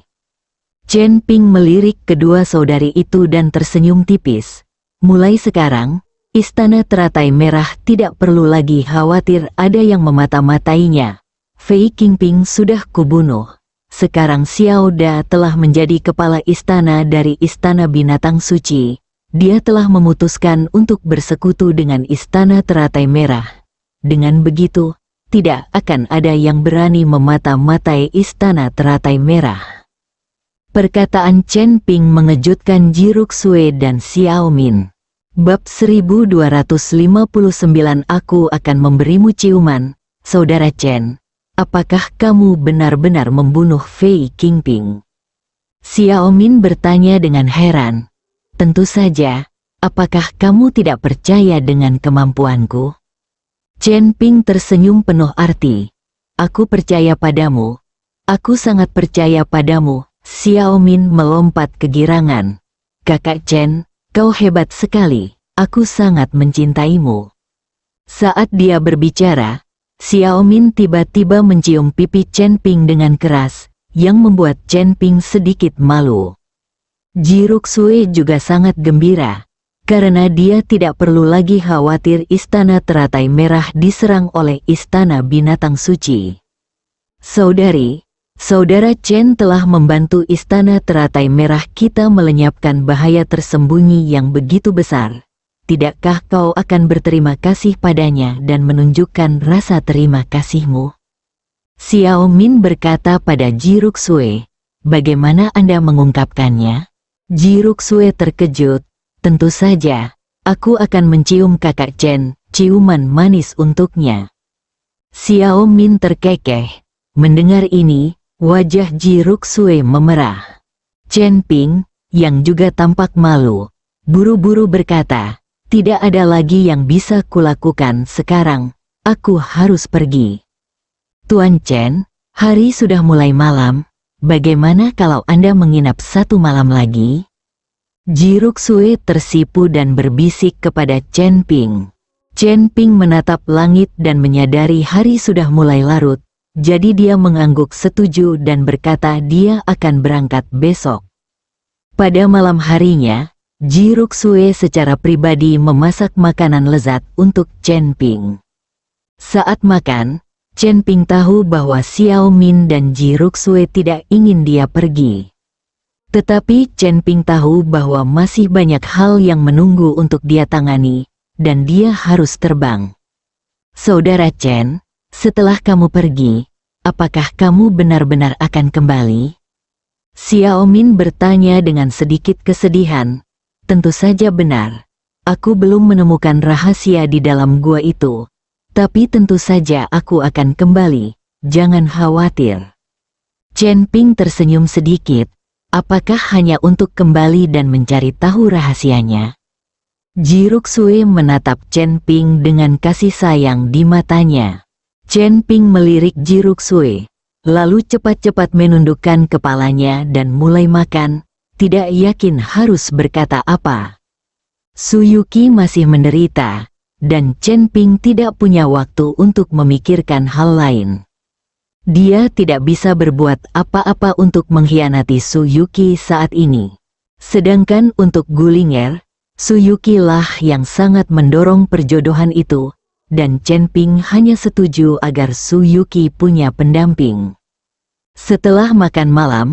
Chen Ping melirik kedua saudari itu dan tersenyum tipis. Mulai sekarang, Istana Teratai Merah tidak perlu lagi khawatir ada yang memata-matainya. Fei Qingping sudah kubunuh. Sekarang Xiao Da telah menjadi kepala istana dari Istana Binatang Suci. Dia telah memutuskan untuk bersekutu dengan Istana Teratai Merah. Dengan begitu, tidak akan ada yang berani memata-matai Istana Teratai Merah. Perkataan Chen Ping mengejutkan Ji Ruxue dan Xiao Min. Bab 1259 Aku akan memberimu ciuman, Saudara Chen. Apakah kamu benar-benar membunuh Fei Qingping? Xiao Min bertanya dengan heran. Tentu saja, apakah kamu tidak percaya dengan kemampuanku? Chen Ping tersenyum penuh arti. Aku percaya padamu. Aku sangat percaya padamu. Xiao Min melompat kegirangan. Kakak Chen, kau hebat sekali, aku sangat mencintaimu. Saat dia berbicara, Xiao Min tiba-tiba mencium pipi Chen Ping dengan keras, yang membuat Chen Ping sedikit malu. Ji Ruxue juga sangat gembira, karena dia tidak perlu lagi khawatir Istana Teratai Merah diserang oleh Istana Binatang Suci. Saudara Chen telah membantu Istana Teratai Merah kita melenyapkan bahaya tersembunyi yang begitu besar. tidakkah kau akan berterima kasih padanya dan menunjukkan rasa terima kasihmu? Xiao Min berkata pada Ji Ruxue, bagaimana Anda mengungkapkannya? Ji Ruxue terkejut, tentu saja, aku akan mencium kakak Chen, ciuman manis untuknya. Xiao Min terkekeh, mendengar ini, wajah Ji Ruxue memerah. Chen Ping, yang juga tampak malu, buru-buru berkata, tidak ada lagi yang bisa kulakukan sekarang, aku harus pergi. Tuan Chen, hari sudah mulai malam, bagaimana kalau Anda menginap 1 malam lagi? Ji Ruxue tersipu dan berbisik kepada Chen Ping. Chen Ping menatap langit dan menyadari hari sudah mulai larut, jadi dia mengangguk setuju dan berkata dia akan berangkat besok. Pada malam harinya, Ji Ruxue secara pribadi memasak makanan lezat untuk Chen Ping. Saat makan, Chen Ping tahu bahwa Xiao Min dan Ji Ruxue tidak ingin dia pergi. Tetapi Chen Ping tahu bahwa masih banyak hal yang menunggu untuk dia tangani, dan dia harus terbang. Saudara Chen, setelah kamu pergi, apakah kamu benar-benar akan kembali? Xiao Min bertanya dengan sedikit kesedihan. Tentu saja benar. Aku belum menemukan rahasia di dalam gua itu. Tapi tentu saja aku akan kembali, jangan khawatir. Chen Ping tersenyum sedikit, apakah hanya untuk kembali dan mencari tahu rahasianya? Ji Ruxue menatap Chen Ping dengan kasih sayang di matanya. Chen Ping melirik Ji Ruxue, lalu cepat-cepat menundukkan kepalanya dan mulai makan, tidak yakin harus berkata apa. Su Yuqi masih menderita, dan Chen Ping tidak punya waktu untuk memikirkan hal lain. Dia tidak bisa berbuat apa-apa untuk mengkhianati Su Yuqi saat ini. Sedangkan untuk Gulinger, Su Yuqi lah yang sangat mendorong perjodohan itu, dan Chen Ping hanya setuju agar Su Yuqi punya pendamping. Setelah makan malam,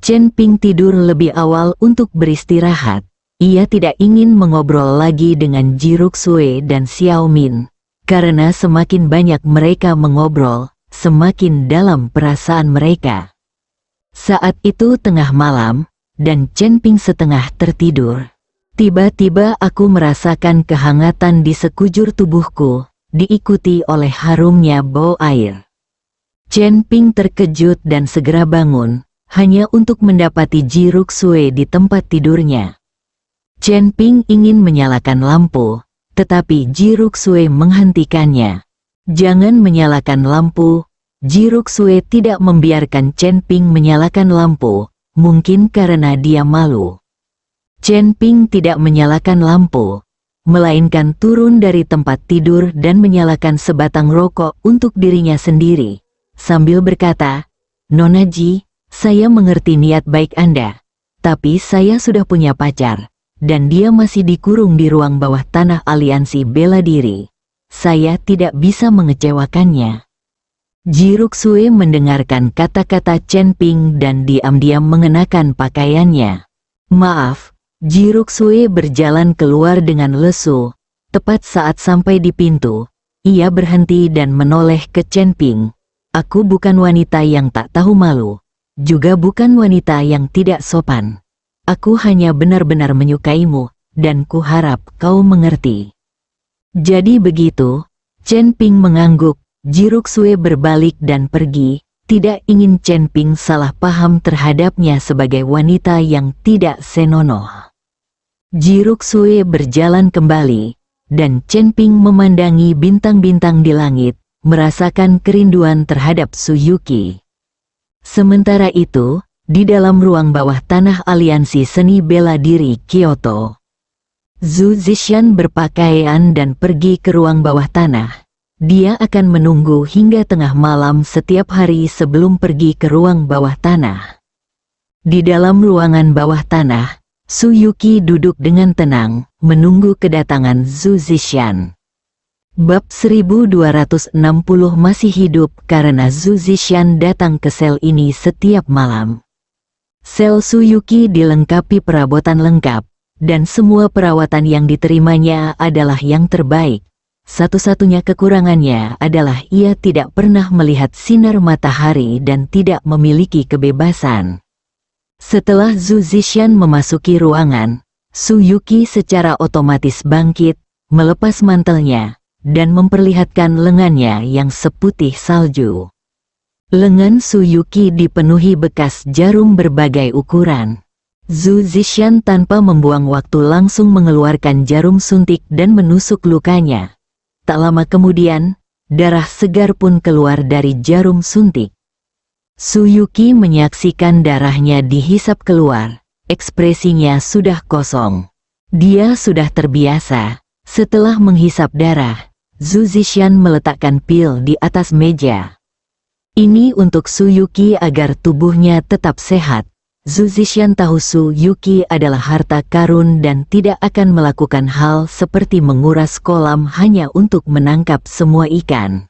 Chen Ping tidur lebih awal untuk beristirahat. Ia tidak ingin mengobrol lagi dengan Ji Ruxue dan Xiao Min, karena semakin banyak mereka mengobrol, semakin dalam perasaan mereka. Saat itu tengah malam, dan Chen Ping setengah tertidur. Tiba-tiba aku merasakan kehangatan di sekujur tubuhku, diikuti oleh harumnya bau air. Chen Ping terkejut dan segera bangun, hanya untuk mendapati Ji Ruxue di tempat tidurnya. Chen Ping ingin menyalakan lampu, tetapi Ji Ruxue menghentikannya. Jangan menyalakan lampu. Ji Ruxue tidak membiarkan Chen Ping menyalakan lampu, mungkin karena dia malu. Chen Ping tidak menyalakan lampu, melainkan turun dari tempat tidur dan menyalakan sebatang rokok untuk dirinya sendiri, sambil berkata, Nona Ji, saya mengerti niat baik Anda, tapi saya sudah punya pacar, dan dia masih dikurung di ruang bawah tanah aliansi bela diri. Saya tidak bisa mengecewakannya. Ji Ruxue mendengarkan kata-kata Chen Ping dan diam-diam mengenakan pakaiannya. Maaf, Ji Ruxue berjalan keluar dengan lesu. Tepat saat sampai di pintu, ia berhenti dan menoleh ke Chen Ping. Aku bukan wanita yang tak tahu malu, juga bukan wanita yang tidak sopan. Aku hanya benar-benar menyukaimu, dan kuharap kau mengerti. Jadi begitu, Chen Ping mengangguk, Ji Ruxue berbalik dan pergi, tidak ingin Chen Ping salah paham terhadapnya sebagai wanita yang tidak senonoh. Ji Ruxue berjalan kembali, dan Chen Ping memandangi bintang-bintang di langit, merasakan kerinduan terhadap Su Yuqi. Sementara itu, di dalam ruang bawah tanah aliansi seni bela diri Kyoto, Zhu Zishan berpakaian dan pergi ke ruang bawah tanah. Dia akan menunggu hingga tengah malam setiap hari sebelum pergi ke ruang bawah tanah. Di dalam ruangan bawah tanah, Su Yuqi duduk dengan tenang, menunggu kedatangan Zhu Zishan. Bab 1260 masih hidup karena Zhu Zishan datang ke sel ini setiap malam. Sel Su Yuqi dilengkapi perabotan lengkap, dan semua perawatan yang diterimanya adalah yang terbaik. Satu-satunya kekurangannya adalah ia tidak pernah melihat sinar matahari dan tidak memiliki kebebasan. Setelah Zhu Zishan memasuki ruangan, Su Yuki secara otomatis bangkit, melepas mantelnya, dan memperlihatkan lengannya yang seputih salju. Lengan Su Yuki dipenuhi bekas jarum berbagai ukuran. Zhu Zishan tanpa membuang waktu langsung mengeluarkan jarum suntik dan menusuk lukanya. Tak lama kemudian, darah segar pun keluar dari jarum suntik. Su Yuki menyaksikan darahnya dihisap keluar, ekspresinya sudah kosong. Dia sudah terbiasa. Setelah menghisap darah, Zhu Zishan meletakkan pil di atas meja. Ini untuk Su Yuki agar tubuhnya tetap sehat. Zhu Zishan tahu Su Yuki adalah harta karun dan tidak akan melakukan hal seperti menguras kolam hanya untuk menangkap semua ikan.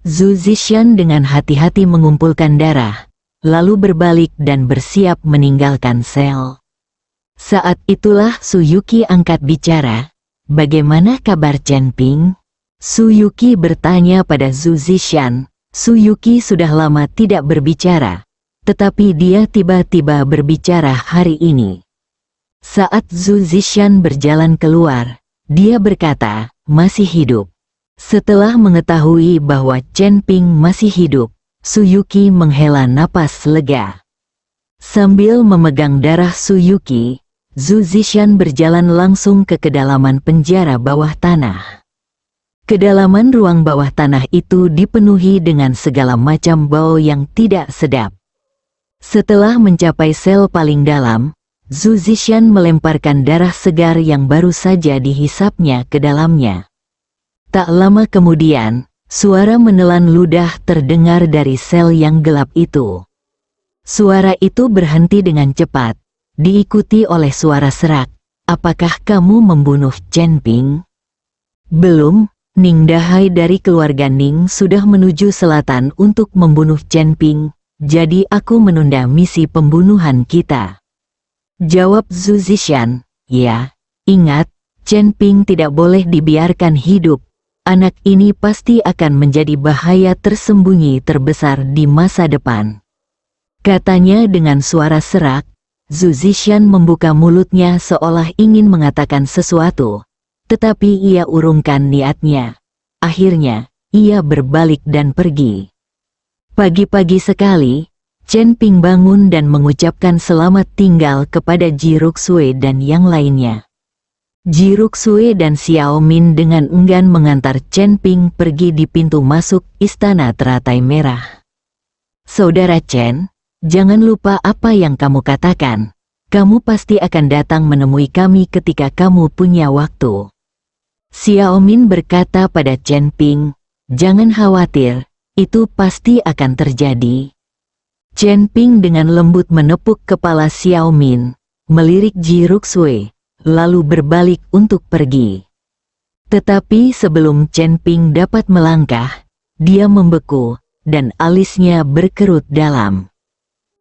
Zhu Zishan dengan hati-hati mengumpulkan darah, lalu berbalik dan bersiap meninggalkan sel. Saat itulah Su Yuki angkat bicara. Bagaimana kabar Chen Ping? Su Yuki bertanya pada Zhu Zishan. Su Yuki sudah lama tidak berbicara, tetapi dia tiba-tiba berbicara hari ini. Saat Zhu Zishan berjalan keluar, dia berkata, masih hidup. Setelah mengetahui bahwa Chen Ping masih hidup, Su Yuki menghela napas lega. Sambil memegang darah Su Yuki, Zhu Zishan berjalan langsung ke kedalaman penjara bawah tanah. Kedalaman ruang bawah tanah itu dipenuhi dengan segala macam bau yang tidak sedap. Setelah mencapai sel paling dalam, Zhu Zishan melemparkan darah segar yang baru saja dihisapnya ke dalamnya. Tak lama kemudian, suara menelan ludah terdengar dari sel yang gelap itu. Suara itu berhenti dengan cepat, diikuti oleh suara serak. Apakah kamu membunuh Chen Ping? Belum. Ning Dahai dari keluarga Ning sudah menuju selatan untuk membunuh Chen Ping, jadi aku menunda misi pembunuhan kita. Jawab Zhu Zishan. Ya, ingat, Chen Ping tidak boleh dibiarkan hidup. Anak ini pasti akan menjadi bahaya tersembunyi terbesar di masa depan. Katanya dengan suara serak. Zhu Zishan membuka mulutnya seolah ingin mengatakan sesuatu. Tetapi ia urungkan niatnya. Akhirnya, ia berbalik dan pergi. Pagi-pagi sekali, Chen Ping bangun dan mengucapkan selamat tinggal kepada Ji Ruxue dan yang lainnya. Ji Ruxue dan Xiao Min dengan enggan mengantar Chen Ping pergi di pintu masuk istana teratai merah. Saudara Chen, jangan lupa apa yang kamu katakan. Kamu pasti akan datang menemui kami ketika kamu punya waktu. Xiao Min berkata pada Chen Ping, jangan khawatir, itu pasti akan terjadi. Chen Ping dengan lembut menepuk kepala Xiao Min, melirik Ji Ruxue, lalu berbalik untuk pergi. Tetapi sebelum Chen Ping dapat melangkah, dia membeku, dan alisnya berkerut dalam.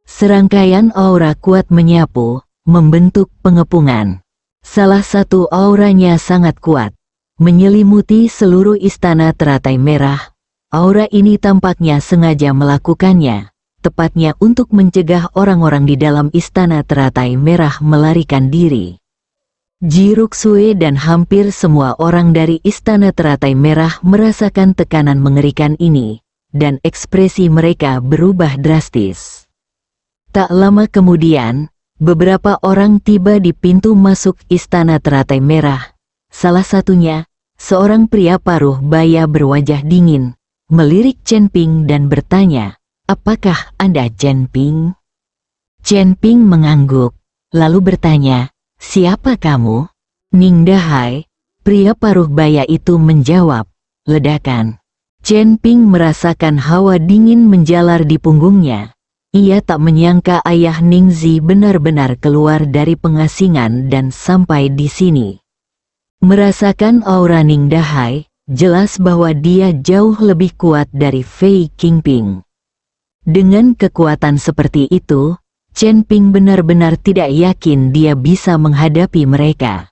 Serangkaian aura kuat menyapu, membentuk pengepungan. Salah satu auranya sangat kuat, menyelimuti seluruh istana teratai merah. Aura ini tampaknya sengaja melakukannya, tepatnya untuk mencegah orang-orang di dalam istana teratai merah melarikan diri. Ji Ruxue dan hampir semua orang dari istana teratai merah merasakan tekanan mengerikan ini, dan ekspresi mereka berubah drastis. Tak lama kemudian, beberapa orang tiba di pintu masuk istana teratai merah. Salah satunya, seorang pria paruh baya berwajah dingin, melirik Chen Ping dan bertanya, apakah Anda Chen Ping? Chen Ping mengangguk, lalu bertanya, siapa kamu? Ning Dahai, pria paruh baya itu menjawab, ledakan. Chen Ping merasakan hawa dingin menjalar di punggungnya. Ia tak menyangka ayah Ningzi benar-benar keluar dari pengasingan dan sampai di sini. Merasakan aura Ning Dahai, jelas bahwa dia jauh lebih kuat dari Fei Qingping. Dengan kekuatan seperti itu, Chen Ping benar-benar tidak yakin dia bisa menghadapi mereka.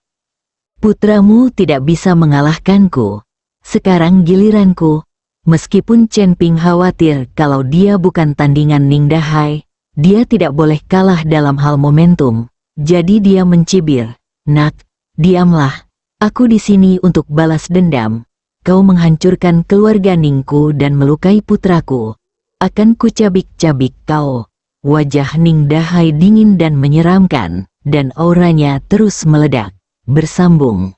Putramu tidak bisa mengalahkanku. Sekarang giliranku. Meskipun Chen Ping khawatir kalau dia bukan tandingan Ning Dahai, dia tidak boleh kalah dalam hal momentum. Jadi dia mencibir, "Nak, diamlah. Aku di sini untuk balas dendam. Kau menghancurkan keluarga Ningku dan melukai putraku. Akan kucabik-cabik kau." Wajah Ning Dahai dingin dan menyeramkan, dan auranya terus meledak. Bersambung.